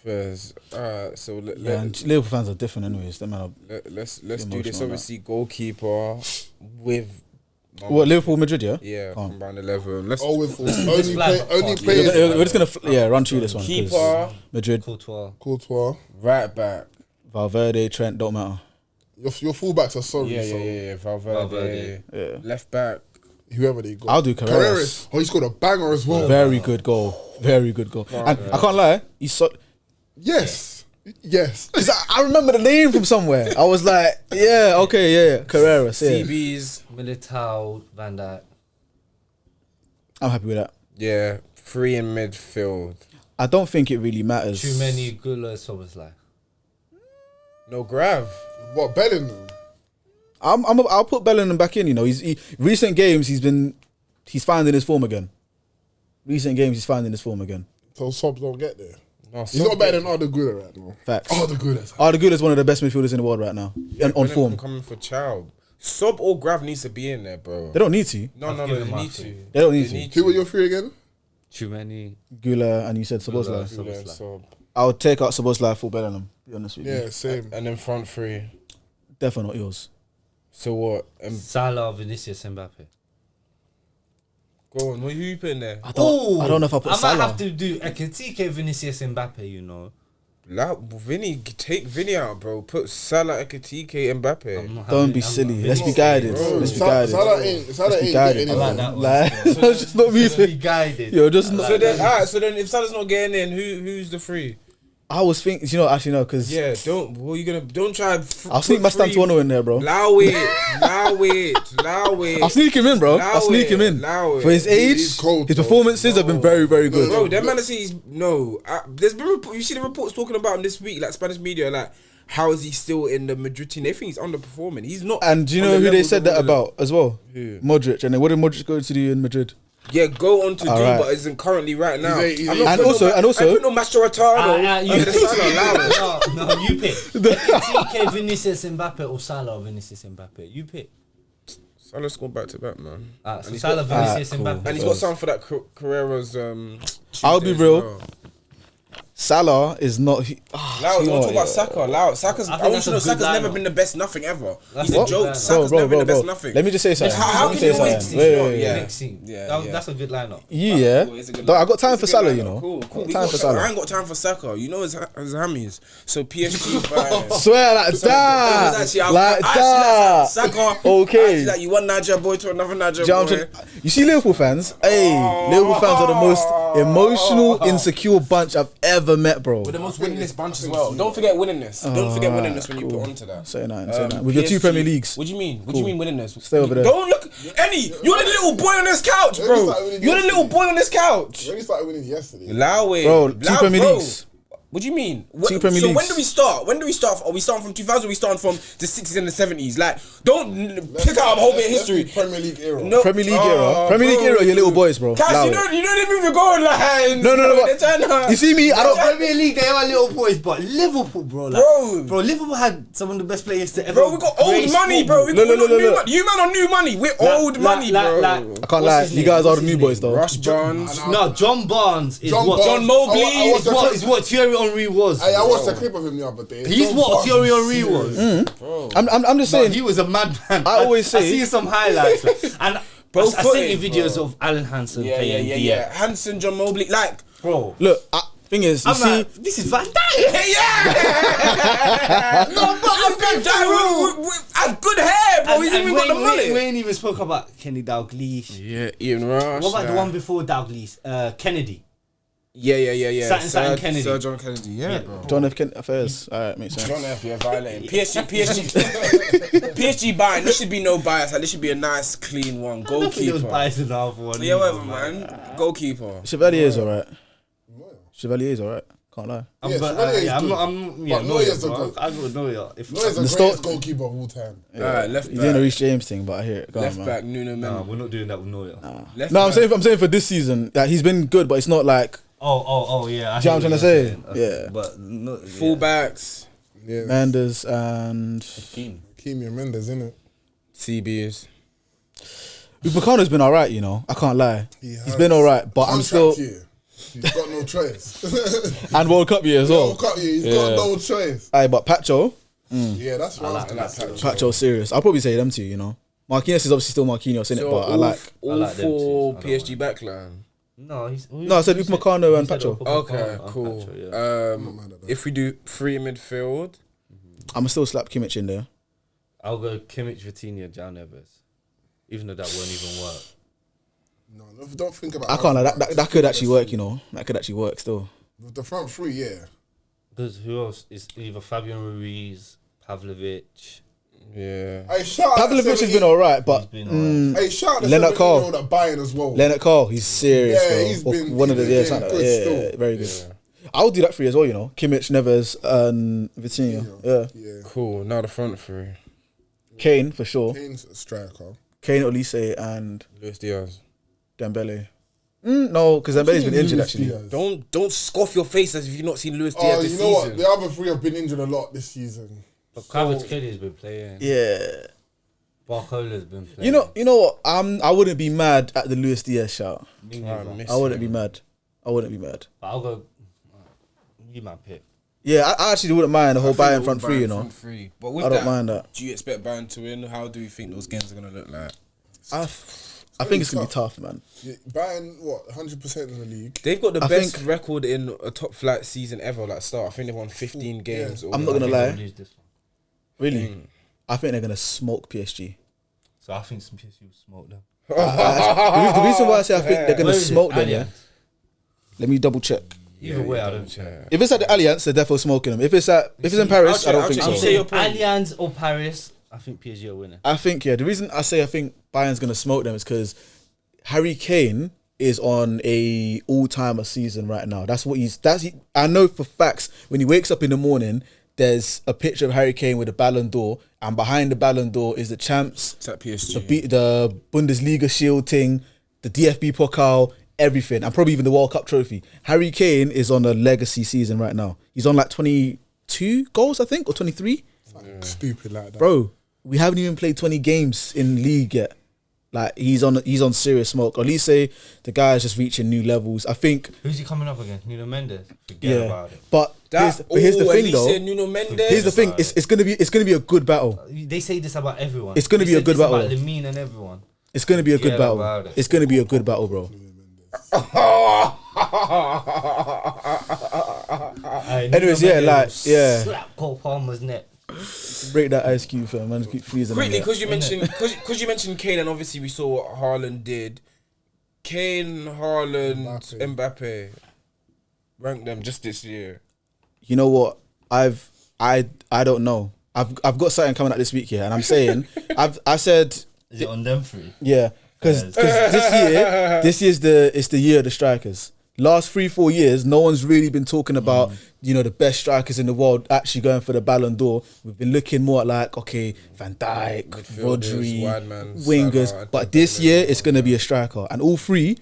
So And Liverpool fans are different, anyways. They man. let's do this. emotional, Obviously, goalkeeper with What Liverpool, Madrid? Yeah. yeah, Calm. combined 11. Let's Only flag players. We're just gonna run through this one. 'cause keeper, Madrid, Courtois. Courtois. right back. Valverde, Trent, don't matter. Your fullbacks are sorry, Yeah, so Valverde. Yeah. Left back. whoever they got. I'll do Carreras. Oh, he scored a banger as well. Very good goal. Very good goal. And I can't lie, he's so. Yes. Yes. Because I remember the name from somewhere. I was like, yeah, okay, yeah. Carreras, yeah. CBs. Militao, Van Dijk. I'm happy with that. Yeah, 3 in midfield. I don't think it really matters. Too many Gula Soboslai. No Grav. What, Bellingham? I'll put Bellingham back in. You know, recent games he's finding his form again. So Sobs don't get there. No, He's not better than Arda Güler right now. Facts. Arda Güler. Arda Güler is one of the best midfielders in the world right now, and on form. Coming for Child. Sob or Grav needs to be in there, bro. They don't need to. No, I've given they him need my to. They don't need to. Who were your three again? Too many. Güler and you said Szoboszlai. Szoboszlai. Sob. I would take out Szoboszlai for Bellingham. Be honest with you. Yeah, same. And then front three. Definitely not yours. So what? Salah, Vinicius, Mbappe. Go on, who you put in there? I don't know if I put I Salah. might have to do Ekitike, Vinicius, Mbappe, you know. Take Vinny out, bro. Put Salah, Ekitike, Mbappe. Don't be silly. Let's be guided. Bro, Let's be guided. Salah ain't guided. getting I like in. that one. Like, that's just not me. Be guided. Yo, just not. So then, if Salah's not getting in, who's the three? I was thinking, you know, actually no, because Yeah, don't try. I'll sneak my Stantuono in there, bro. Allow it. I'll sneak him in, bro. I'll sneak him in. For his age, He's cold, his bro. performances have been very, very good. Bro, that man says no. There's been you see the reports talking about him this week, like Spanish media, like how is he still in the Madrid team? They think he's underperforming. He's not. And do you on know the who they levels said of that all of them. about as well? Who? Modric. And then what did Modric go to do in Madrid? Yeah, go on to do, Alright. but isn't currently right now. He's I'm a- not And putting also- no, and also- I put no Mascherano. You under the Salah, allow it. no, you pick. Ekitike, Vinicius, Mbappe, or Salah, Vinicius, Mbappe. You pick. Salah scored back to back, man. So Salah, Vinicius, cool. Mbappe. And he's got something for that Carrera's. I'll be Tuesday as real. well. Salah is not. Lau, don't talk about Saka. Lau, Saka's. I I think want you to know that's a good Saka's never lineup. been the best nothing ever. That's He's a what? joke. Bro, Saka's never been the best nothing. Let me just say something. How Let me can say you something. always Wait. yeah. Next team. Yeah. That's a good lineup. Yeah. Cool, it's a good But I lineup. got time It's for a good Salah, lineup. you know. Cool. Got We time got for Salah. Salah. I ain't got time for Saka. You know his hammies. So PSG by. Swear like that. Like that. Saka. Okay. Like you one Niger boy to another Niger Do you know what boy. I'm saying? You see Liverpool fans? Hey, Liverpool fans are the most emotional, insecure bunch I've ever met, bro. With the most winningest bunch as well. Don't forget winningness. Don't forget winningness when you put onto that. Say that. With your two PSG Premier Leagues. What do you mean? What do you mean winningness? Stay over there. Don't look. Eddie, you're the little boy on this couch, bro. started winning You're the little boy on this couch. When he started winning yesterday. Allow it. Bro, two Premier Leagues. What do you mean? Two Premier So Leagues. when do we start? Are we starting from 2000? Or are we starting from the 60s and the 70s? Like, don't pick out a whole bit of history. Premier League era. No, Premier League era, you little boys, bro. Cass, Allow you it. know they move the goal lines. No, But You see me? I don't. Premier League, they are little boys, but Liverpool, bro. Like, bro, Liverpool had some of the best players to ever. Bro, we got old grace money, football. bro. We're not new look. money. You man on new money. We're old money, bro. I can't lie. You guys are the new boys, though. Rush Barnes. No, John Barnes is John what Barnes. John Mobley I watched is what Thierry Henry was. I watched a clip of him the other day. He's John what Barnes Thierry is Henry serious. was. I'm just No, saying. he was a madman. I always say- I see some highlights, and Bro, I sent you videos of Alan Hansen playing Yeah. Hansen, John Mobley, like, bro. Look, thing is, you I'm see. like, this is Van Dijk. no, but I've good hair, bro. He's even got the money. We ain't even spoke about Kenny Dalglish. Yeah, Ian Rush. What about the one before Dalglish? Kennedy. Yeah. Sir Kennedy. Sir John Kennedy, yeah, bro. John F. Kent affairs. Alright, makes sense. John F. Yeah, violating. PSG buying. There should be no bias. Like, there should be a nice, clean one. I don't think there was Goalkeeper. bias in the other one. Yeah, whatever, man. Goalkeeper. Chevalier is alright. Chevalier is alright. Can't lie. Yeah, Chevalier is I'm good. not. But Neuer's a good. I would Neuer. If Neuer's the greatest goalkeeper of all time. Alright, left He's doing a back. Reece James thing, but I hear it. Go on, Left man. back, Nuno Nah, Mendes. we're not doing that with Neuer. Left No, I'm back. saying for this season, like he's been good, but it's not like Oh, yeah. Do you know what I'm trying to say? Yeah. But no, Fullbacks. Yeah. Mendes and Kimi Mendes, innit? CBs. Upamecano's been alright, you know. I can't lie. He's He's been alright, but I'm still Year. He's got no choice. and World Cup year as well. He's got no choice. Aye, but Pacho, Yeah, that's right. Pacho's serious. I'll probably say them two, you know. Marquinhos is obviously still Marquinhos, innit? So But I like. all like them four too. I don't PSG backline. No, he's. No, I said Upamecano and Pacho. Okay, cool. If we do three midfield, I'm still slap Kimmich in there. I'll go Kimmich, Vitinha, Jao Neves. Even though that won't even work. No, don't think about. I can't lie. That could actually work, you know. That could actually work still. With the front three, yeah. Because who else? It's either Fabian Ruiz, Pavlovic. yeah. Hey, shout out Pavlovic has been alright, but He's been alright. Hey, shout out to Leonard Carl. 17-year-old at Bayern as well. Leonard Carl, he's serious, Yeah, bro. he's been- One of the he's yeah, been something like good that. Yeah, still. very good. I'll do that three as well, you know. Kimmich, Neves, and Vitinha. Yeah. Cool. Now the front three. Kane for sure. Kane's a striker. Kane, Olise, and Luis Diaz. Dembele. No, because Dembele's been injured Luis actually. Diaz. Don't scoff your face as if you've not seen Luis Oh, Diaz you this know what? season. The other three have been injured a lot this season. But Kvaratskhelia has been playing. Yeah. Barcola's been playing. You know what? I wouldn't be mad at the Luis Diaz shout. Me neither. I wouldn't be mad. But I'll go. You might pick. Yeah, I actually wouldn't mind the whole Bayern front three, you know. Front three. But with I don't that, mind that. do you expect Bayern to win? How do you think those games are going to look like? I think it's gonna be tough, man. Yeah, Bayern, what, 100% in the league? They've got the I best think- record in a top flight season ever. Like start, I think they've won 15 games. I'm not gonna I think lie. they'll lose this one. Really, I think they're gonna smoke PSG. So I think some PSG will smoke them. The reason why I say I think they're gonna Where is it? smoke them, yeah. Allianz. Let me double check. Either way, I don't care. If it's at the Allianz, they're definitely smoking them. If it's in Paris, I don't think I'll so. say your point. Allianz or Paris, I think PSG will win it. I think the reason I say I think Bayern's gonna smoke them is because Harry Kane is on a all-timer season right now. I know for facts when he wakes up in the morning, there's a picture of Harry Kane with a Ballon d'Or, and behind the Ballon d'Or is the champs, It's at PSG. the Bundesliga shield thing, the DFB Pokal, everything, and probably even the World Cup trophy. Harry Kane is on a legacy season right now. He's on like 22 goals, I think, or 23. Stupid like that. Bro, we haven't even played 20 games in league yet. Like he's on serious smoke. Olise, the guy is just reaching new levels. I think. Who's he coming up against? Nuno Mendes. Forget about it. But here's the thing though. Nuno Mendes. Here's the thing. It's gonna be a good battle. They say this about everyone. It's gonna They be a said good this battle. about Lamine and everyone. It's gonna be a good Forget battle. about it. It's gonna be a good battle, bro. Anyways, Nuno yeah, Mendes like, yeah. Slap Cole Palmer's neck. Break that ice cube, fam. Man, keep freezing. Quickly, on that. because you mentioned Kane, and obviously we saw what Haaland did. Kane, Haaland, Mbappe. Rank them just this year. You know what? I don't know. I've got something coming out this week here, and I'm saying I said. Is it on them three? Yeah, because this year's the year of the strikers. last 3-4 years, no one's really been talking about, the best strikers in the world actually going for the Ballon d'Or. We've been looking more like, okay, Van Dijk, Rodri, wingers. Saka, but this year, it's going to be a striker. And all three,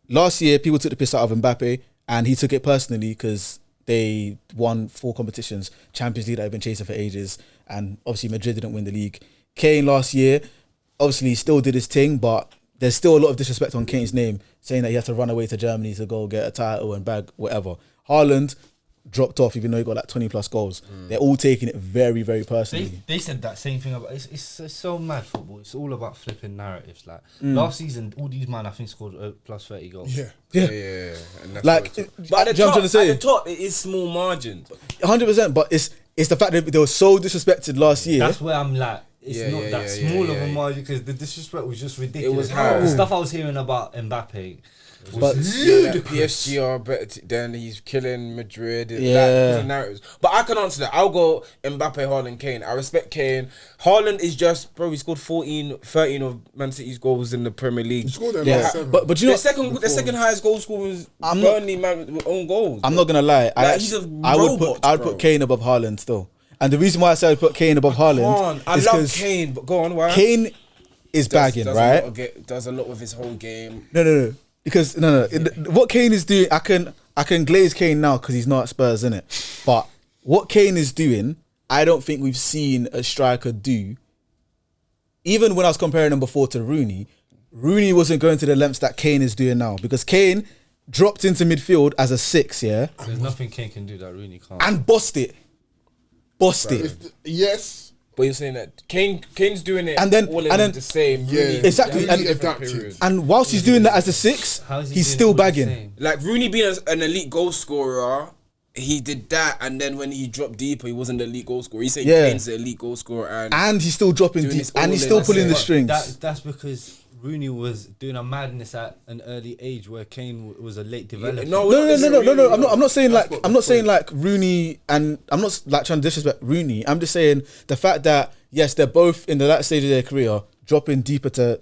last year, people took the piss out of Mbappe, and he took it personally because they won 4 competitions, Champions League that I've been chasing for ages, and obviously Madrid didn't win the league. Kane last year, obviously still did his thing, but there's still a lot of disrespect on Kane's name, saying that he had to run away to Germany to go get a title and bag whatever. Haaland dropped off even though he got like 20 plus goals. They're all taking it very, very personally. They said that same thing about it's so mad football. It's all about flipping narratives. Like last season, all these man I think scored plus 30 goals. Yeah. And that's Like, but at the top, it is small margins. 100%, but it's the fact that they were so disrespected last year. That's where I'm like, it's not that small of a margin because the disrespect was just ridiculous. It was hard. The stuff I was hearing about Mbappe. But PSG are better than he's killing Madrid. Yeah. Narratives. But I can answer that. I'll go Mbappe, Haaland, Kane. I respect Kane. Haaland is just, bro, he scored 13 of Man City's goals in the Premier League. He scored them yeah, 7. but you know, The second highest goal scorer was Burnley man with own goals. I'm not gonna lie. I would put Kane above Haaland still. And the reason why I said I'd put Kane above Haaland I is love because Kane, but go on, why? Kane is bagging, right? Does a lot with his whole game. No. Because what Kane is doing, I can glaze Kane now because he's not at Spurs, innit? But what Kane is doing, I don't think we've seen a striker do. Even when I was comparing him before to Rooney wasn't going to the lengths that Kane is doing now because Kane dropped into midfield as a 6, yeah, There's nothing Kane can do that Rooney can't. and bossed it. Yes. But you're saying that Kane's doing it And then- all and then- the same. Yeah, Rooney, exactly, Rooney and- different adapted. period. And whilst he's doing that as a 6, How is he he's doing still all the bagging. same? Like Rooney being an elite goal scorer, he did that, and then when he dropped deeper, he wasn't the elite goal scorer. He said Yeah. Kane's the elite goal scorer, And he's still dropping Doing deep, this and he's all still in, pulling the that's it. strings. That's because Rooney was doing a madness at an early age where Kane was a late developer. No, No. I'm not saying like Rooney, and I'm not like trying to disrespect Rooney. I'm just saying the fact that yes, they're both in the last stage of their career, dropping deeper to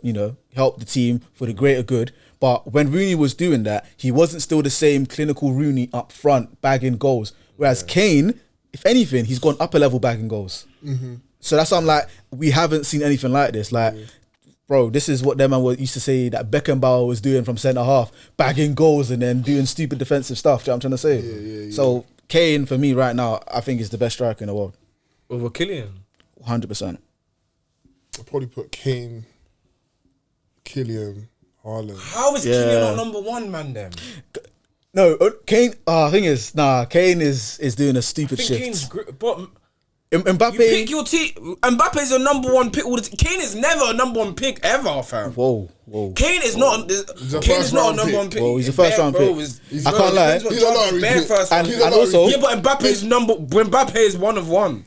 help the team for the greater good. But when Rooney was doing that, he wasn't still the same clinical Rooney up front bagging goals. Whereas Kane, if anything, he's gone up a level bagging goals. So that's why I'm like, we haven't seen anything like this. Like. Bro, this is what them man used to say that Beckenbauer was doing from centre half, bagging goals and then doing stupid defensive stuff. Do you know what I'm trying to say? So Kane, for me right now, I think is the best striker in the world. over Kylian. 100%. I'll probably put Kane, Kylian, Haaland. How is Kylian not number 1, man? Then No, Kane. Thing is, Kane is doing a stupid I think shift. Kane's but Mbappe. you pick your team. Mbappe's a number 1 pick. Kane is never a number 1 pick ever, fam. Whoa. Kane is not. Kane is not a number 1 pick. Whoa, he's a first round pick. He's I can't lie. He's a lottery pick. first And, round. and also, Yeah, but Mbappe's Mbappe is 1 of 1.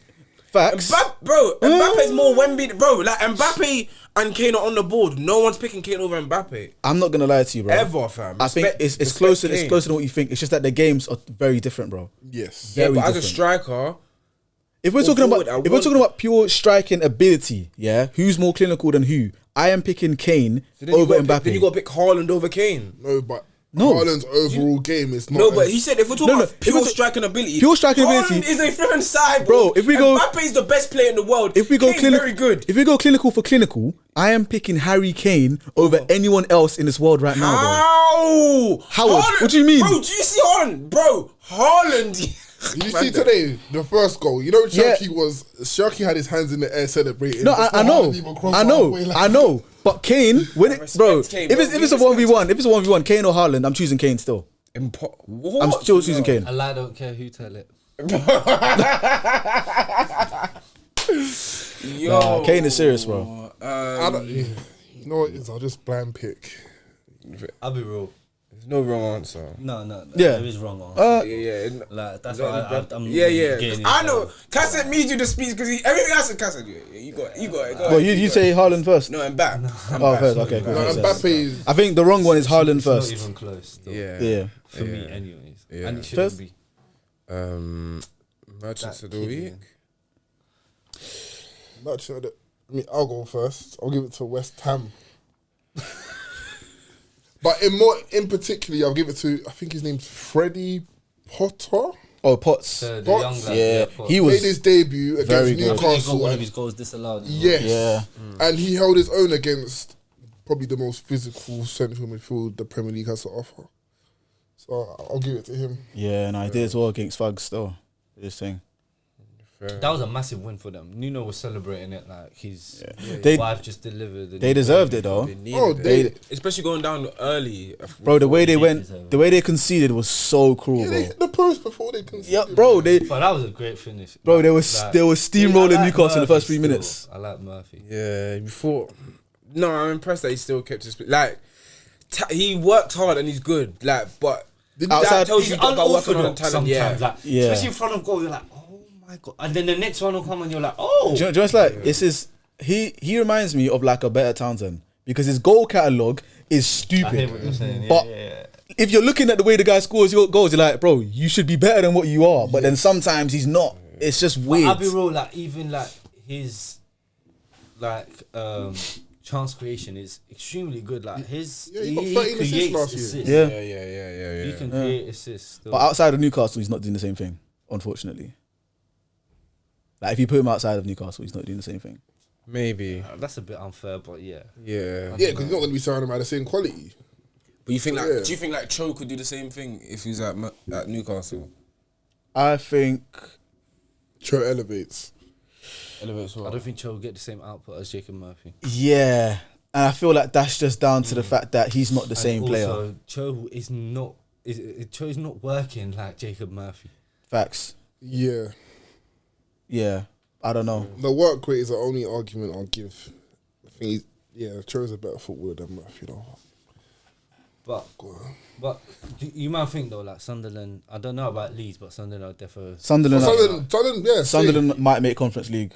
facts. Mbappe's more Wemby, bro. Like Mbappe and Kane are on the board. No one's picking Kane over Mbappe I'm not gonna lie to you, bro. ever, fam. I think it's closer. It's closer than what you think. It's just that the games are very different, bro. Yes. Yeah, very but as a different. striker, If we're Or talking forward, about pure striking ability, yeah, who's more clinical than who? I am picking Kane over Mbappe. Then you got to pick Haaland over Kane. No, but No. Haaland's overall game is not. No, but as- he said if we're talking No, about if pure it's- striking ability, pure striking Haaland ability- is a different side, Bro, if we go- Mbappe is the best player in the world. If we go Kane's clinical, very good. If we go clinical for clinical, I am picking Harry Kane over anyone else in this world right now, bro. How? Howard, what do you mean? Bro, do you see Haaland? Bro, Haaland. Did you see today the first goal? You know, Yeah. Sharky had his hands in the air celebrating. No, before I know, Haaland even crossed halfway line. I know. But Kane, when it, bro, respect Kane, if bro. it's a 1v1, if it's a 1v1, Kane or Haaland, I'm choosing Kane still. What? I'm still choosing Kane. A lie don't care who tell it. Yo, Nah, Kane is serious, bro. I don't, you know what it is? I'll just blind pick. I'll be real. There's no wrong answer. No. Yeah. There is wrong answer. Yeah. Like that's why I'm Yeah. getting I know. into- Cassette made you the speech because everything else is Cassette. You got it. Go Well, ahead. you say Haaland first. No, I'm back. Oh, first. Okay, cool. No, Makes sense. Mbappe is. I think the wrong one is Haaland It's not first. even close. Still. Yeah. For me, anyways. Yeah. And it shouldn't First- be. Merchants That of the week. Kylian. Not sure that, I'll go first. I'll give it to West Ham. But in particular, I'll give it to, I think his name's Freddie Potter. Oh, Potts. The Potts? young lad, Yeah, Potts. he Made was his debut very against good. I think he got Newcastle. one of And, his goals disallowed. as well. yes. Yeah. And he held his own against probably the most physical central midfield the Premier League has to offer. So I'll give it to him. Yeah, and I did as well against Fugs though. This thing. That was a massive win for them. Nuno was celebrating it like his They- wife just delivered. They deserved it though. They needed Oh, it. they- especially going down early. Bro, the way they They went, deserve it. the way they conceded was so cruel, Yeah, bro. they hit the post before they conceded. Yeah, bro, they But that was a great finish. Bro, Like- they were steamrolling I like Newcastle in the first Murphy 3 minutes. still. I like Murphy. Yeah, before. No, I'm impressed that he still kept his like. He worked hard and he's good. Like, but Outside- that tells He's you about working on unorthodox talent. sometimes, Yeah, like, Yeah. especially in front of goal. You're like, oh my god, and then the next one will come and you're like, oh. Do you know, it's like this is he reminds me of like a better Townsend because his goal catalogue is I hear stupid. what you're saying. Yeah, But yeah. if you're looking at the way the guy scores your goals, you're like, bro, you should be better than what you are. But then sometimes he's not. It's just But weird. I'll be real, like even like his like chance creation is extremely good. Like his Yeah, he got 13 assists last year. assists. Yeah. yeah. He can create assists. Still. But outside of Newcastle, he's not doing the same thing, unfortunately. Like if you put him outside of Newcastle, he's not doing the same thing. Maybe. That's a bit unfair, but yeah. Yeah. Yeah, because he's not going to be surrounded by the same quality. But you think like? Yeah. Do you think like Cho could do the same thing if he's at Newcastle? I think Cho elevates. Elevates I don't think Cho will get the same output as Jacob Murphy. yeah, and I feel like that's just down to the fact that he's not the same And player. also, Cho is not. Cho's not working like Jacob Murphy. Facts. Yeah. Yeah, I don't know. The work rate is the only argument I'll give. I think Cho's a better footballer than Murphy, though. But you might think though, like Sunderland. I don't know about Leeds, but Sunderland are definitely. Sunderland, Sunderland, might make Conference League.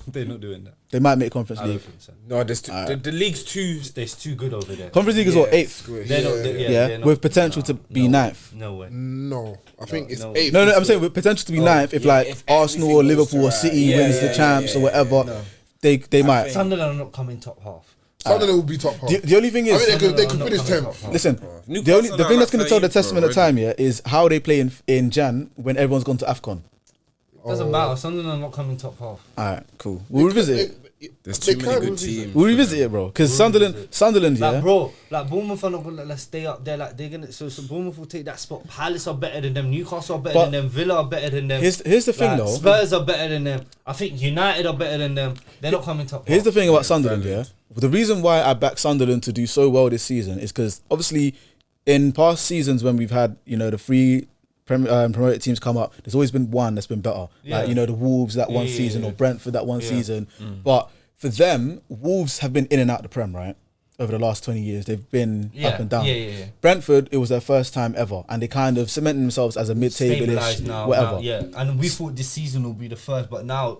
They're not doing that. They might make Conference I don't League. think so. No, there's the league's too. They're too good over there. Conference League is what, 8th? They're not. Yeah, they're not, with potential to be no, 9th. No way. No, I think it's no. 8th. No, I'm saying with potential to be 9th if yeah, like if Arsenal everything or goes Liverpool to or City right. wins the champs or whatever, no. they might. Sunderland are not coming top half. Sunderland will be top half. The only thing I is, mean, they could not finish coming 10th. top half. listen, Newcastle the are thing that's like going to tell the 30th testament of already. time here is how they play in Jan when everyone's gone to AFCON. Doesn't matter. Sunderland are not coming top half. All right, cool. We'll revisit it. There's They too many can good revisit. teams. We'll revisit it, bro. Because Sunderland, Like yeah. bro, like Bournemouth are not gonna let stay up there. Like they're gonna. So Bournemouth will take that spot. Palace are better than them. Newcastle are better But than them. Villa are better than them. Here's the thing, Like, though. Spurs are better than them. I think United are better than them. They're not coming top. Here's the half. thing about Sunderland, yeah. The reason why I back Sunderland to do so well this season is because obviously in past seasons when we've had, the three promoted teams come up, there's always been one that's been better. Yeah. Like, the Wolves that one Yeah, season yeah. or Brentford that one Yeah. season. But for them, Wolves have been in and out the Prem, right? Over the last 20 years, they've been Yeah, up and down. yeah. Brentford, it was their first time ever, and they kind of cemented themselves as a mid-table-ish, Stabilised now, whatever. now, yeah. And we thought this season will be the first, but now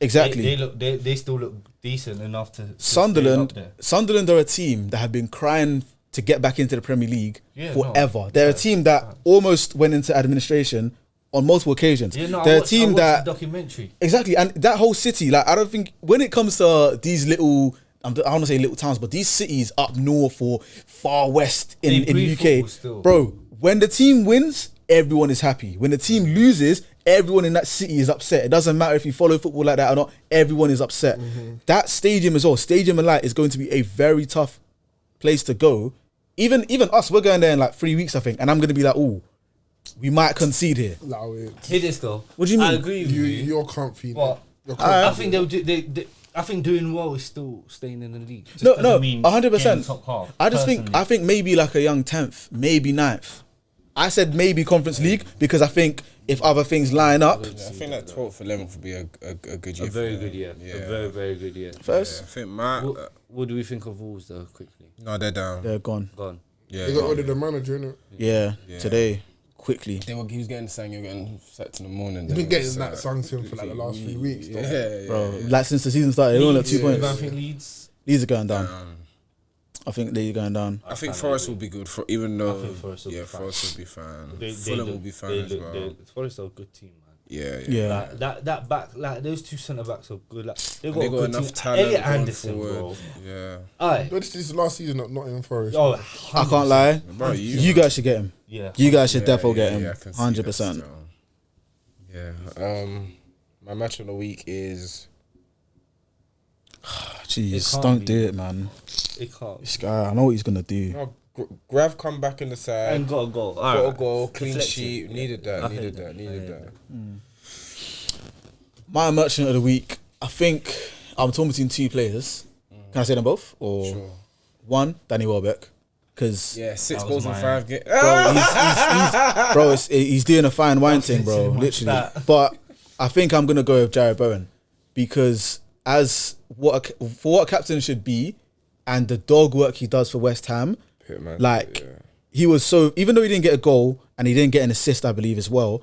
Exactly. they still look decent enough to Sunderland, stay up there. Sunderland are a team that have been crying to get back into the Premier League Yeah, forever. no. They're a team that almost went into administration on multiple occasions. Yeah, no, They're I a watched team the that documentary. exactly, and that whole city. Like, I don't think when it comes to these little, I don't want to say little towns, but these cities up north or far west They in the breathe UK, football still. bro. When the team wins, everyone is happy. When the team loses, everyone in that city is upset. It doesn't matter if you follow football like that or not. Everyone is upset. That stadium as well, Stadium of Light, is going to be a very tough place to go. Even us, we're going there in like 3 weeks, I think, and I'm going to be like, oh, we might concede here. Allow it. Hear this though. What do you mean? I agree with you. You're comfy. But You're I comfy. think they'll do. I think doing well is still staying in the league. Just No, doesn't mean 100%. getting top half, I just personally. think maybe like a young 10th, maybe 9th. I said maybe Conference League because I think if other things line up, I think that 12th, 11th would be a good year. a very for them. good year. Yeah. A very, very good year. first I think What do we think of Wolves though? Quickly no, they're down. they're gone. gone. Yeah, They got rid of the manager, innit? Yeah, today quickly. he was getting sang. You're getting sacked in the morning. He's been getting that sung to him for like the last 3 weeks. Though. Yeah, Bro, like since the season started, they only have 2 I points. think Leeds. Leeds are going down. I think they're going down. I think Forest will be good for even though think Forest will be fine. Forest will be fine. They Fulham look- will be fine they as look- well. they- Forest are a good team, man. Yeah. Like, that back, like those two centre backs are good. Like they got, They got enough talent. Elliot going Anderson, forward. bro. Yeah. Aye. But this is last season at Nottingham Forest. Oh, I can't lie. Bro, You guys should get him. Yeah. You guys should definitely get him. I can see 100%. that still. Yeah. My match of the week is. Jeez, can't don't be. do it, man. It can't. This guy, I know what he's gonna do. Oh, Grav come back in the side. And got a goal. Got a goal, clean Deflected. sheet. Needed that. Okay, Needed then. that. My merchant of the week, I think I'm torn between two players. Can I say them both? Or Sure. one, Danny Welbeck. Because Yeah, 6 That goals was in mine. 5 games. he's doing a fine wine thing, bro, much literally. that. But I think I'm gonna go with Jared Bowen because for what a captain should be, and the dog work he does for West Ham, he was so, even though he didn't get a goal and he didn't get an assist, I believe as well.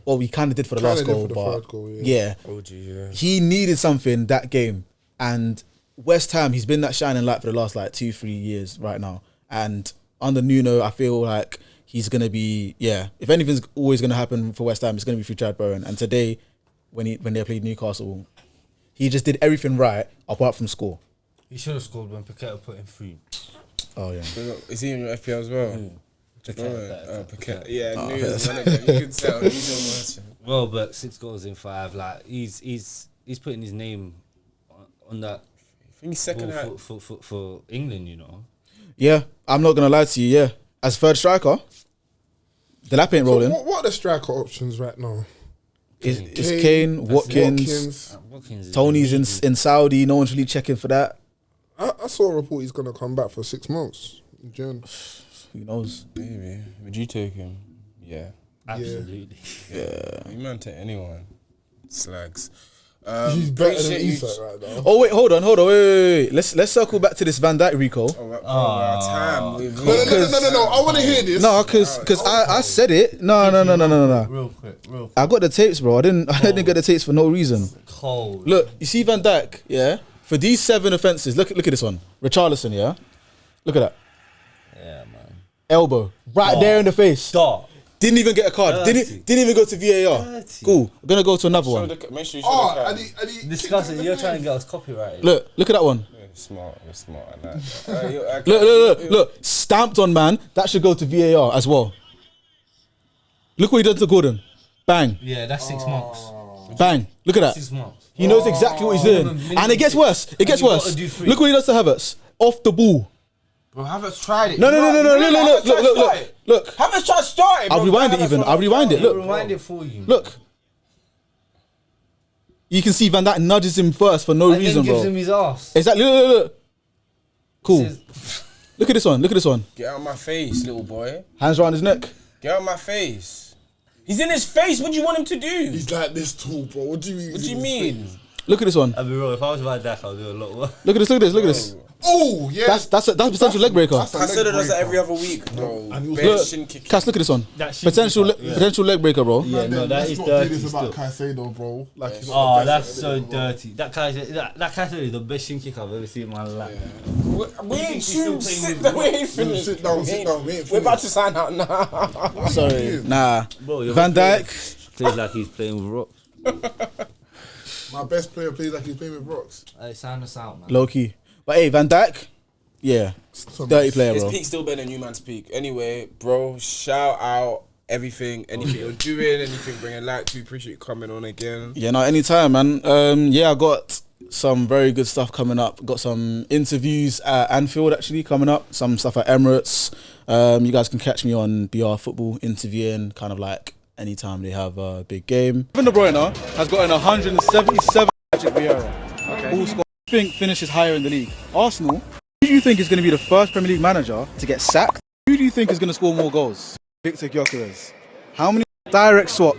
Well, he kind of did for the Kinda last did goal, for the but third goal, yeah. OG, yeah. He needed something that game, and West Ham, he's been that shining light for the last like 2-3 years right now. And under Nuno, I feel like he's gonna be, if anything's always gonna happen for West Ham, it's gonna be through Jared Bowen. And today, when they played Newcastle, he just did everything right apart from score. He should have scored when Paqueta put him through. Oh yeah. Is he in your FPL as well? Paqueta. Yeah, I knew it was one of them. You can tell. He's on watching. Well, but 6 goals in 5. Like he's putting his name on that I think he's second ball out. for England. You know. Yeah, I'm not gonna lie to you. Yeah, as third striker, the lap ain't rolling. What are the striker options right now? It's Kane, Watkins, Watkins is Tony's amazing. in Saudi. No one's really checking for that. I saw a report he's gonna come back for 6 months in June. Who knows? Maybe. Would you take him? Yeah. Absolutely. You man take anyone. Slags. He's better than appreciate you- Isak right now. Oh wait, hold on, wait. Let's circle back to this Van Dijk Rico. Time. No. I want to hear this. No, because I said it. No. Real quick. I got the tapes, bro. I didn't get the tapes for no reason. Cold. Look, you see Van Dijk, yeah? For these 7 offences, look at this one. Richarlison, yeah? Look at that. Yeah, man. Elbow. Right there in the face. Stop. Didn't even get a card. Didn't even go to VAR. Dirty. Cool. We're gonna go to another one. Make sure you show the cam. and he Discuss it. You're trying to get us copyrighted. Look at that one. Smart. I like that. Look. Stamped on, man. That should go to VAR as well. Look what he did to Gordon. Bang. Yeah, that's 6 months. Bang. Look at that. 6 months. He knows exactly what he's doing. And it gets worse. It gets you worse. gotta do 3. Look what he does to Havertz. Off the ball. Bro, Havertz tried it. No. Look. Havertz tried to start it. I'll rewind it even. I'll rewind it. I'll Look. rewind it for you. Look. You can see Van Dijk nudges him first for no And reason, then gives bro. him his ass. Exactly. Look. Cool. This is- Look at this one. Get out of my face, little boy. Hands around his neck. Get out of my face. He's in his face. What do you want him to do? He's like this tall, bro. What do you mean? What do you mean? Look at this one. I'll be real. If I was Van Dijk, I'll do a lot more. Look at this. Oh, yeah. That's a potential leg breaker. That's a leg Consider does that breaker. every other week, bro. And he was- Bare Look, shin kicking. Cass, look at this one. That shin Potential leg breaker, bro. Yeah, no, that Let's is not dirty do this about still. Caicedo, bro. Like, he's not Oh, the that's best so at it, bro. dirty. That Caicedo is the best shin kick I've ever seen in my life. We ain't he's still tuned. playing Sit with down. We ain't finished. Sit down. We ain't We're about finished. to sign out now. Sorry. Nah. Bro, your Van player Dijk. plays like he's playing with rocks. My best player plays like he's playing with rocks. Hey, sign us out, man. Low key. But hey, Van Dijk. Yeah. Dirty player, His bro. peak still better than you man's peak. Anyway, bro, shout out anything you're doing, anything bringing light to. Appreciate you coming on again. Yeah, no, anytime, man. Yeah, I got some very good stuff coming up. Got some interviews at Anfield actually coming up. Some stuff at Emirates. You guys can catch me on BR Football interviewing, kind of like anytime they have a big game. Kevin De Bruyne has gotten 177 Patrick Vieira. Okay. All score. I think finishes higher in the league. Arsenal. Who do you think is going to be the first Premier League manager to get sacked? Who do you think is going to score more goals? Victor Gyökeres. How many direct swap?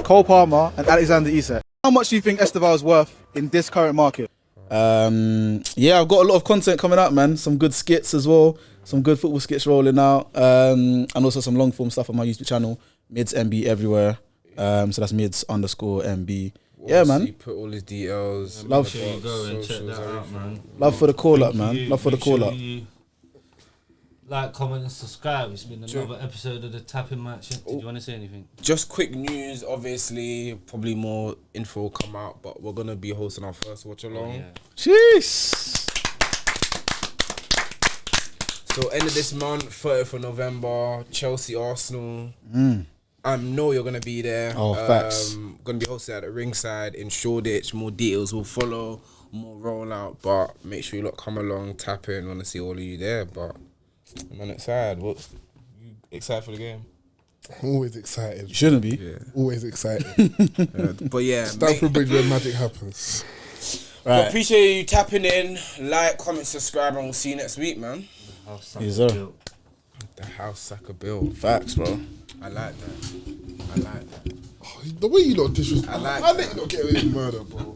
Cole Palmer and Alexander Isak. How much do you think Esteval is worth in this current market? Yeah, I've got a lot of content coming out, man. Some good skits as well. Some good football skits rolling out. And also some long form stuff on my YouTube channel. Midz MB everywhere. So that's Midz_MB. Yeah, man. Put all his details. Love. Go and check that out, man. Love for the call up, man. Love for the call up. Like, comment, and subscribe. It's been another episode of the Tapping Merchant. Did you want to say anything? Just quick news, obviously, probably more info will come out, but we're going to be hosting our first watch along. Jeez. So, end of this month, 30th of November, Chelsea, Arsenal. I know you're going to be there. Oh, facts. Going to be hosted at the ringside in Shoreditch. More details will follow, more rollout, but make sure you lot come along, tap in. Want to see all of you there, but I'm excited. What? You excited for the game? Always excited. You shouldn't be. Yeah. Always excited. But yeah, Stamford Bridge where magic happens. But Right. appreciate you tapping in. Like, comment, subscribe, and we'll see you next week, man. Yes, sir. The house Saka built. Facts, bro. I like that. I like that. The way you lot disrespect. I like I that. let you not get away with murder, bro.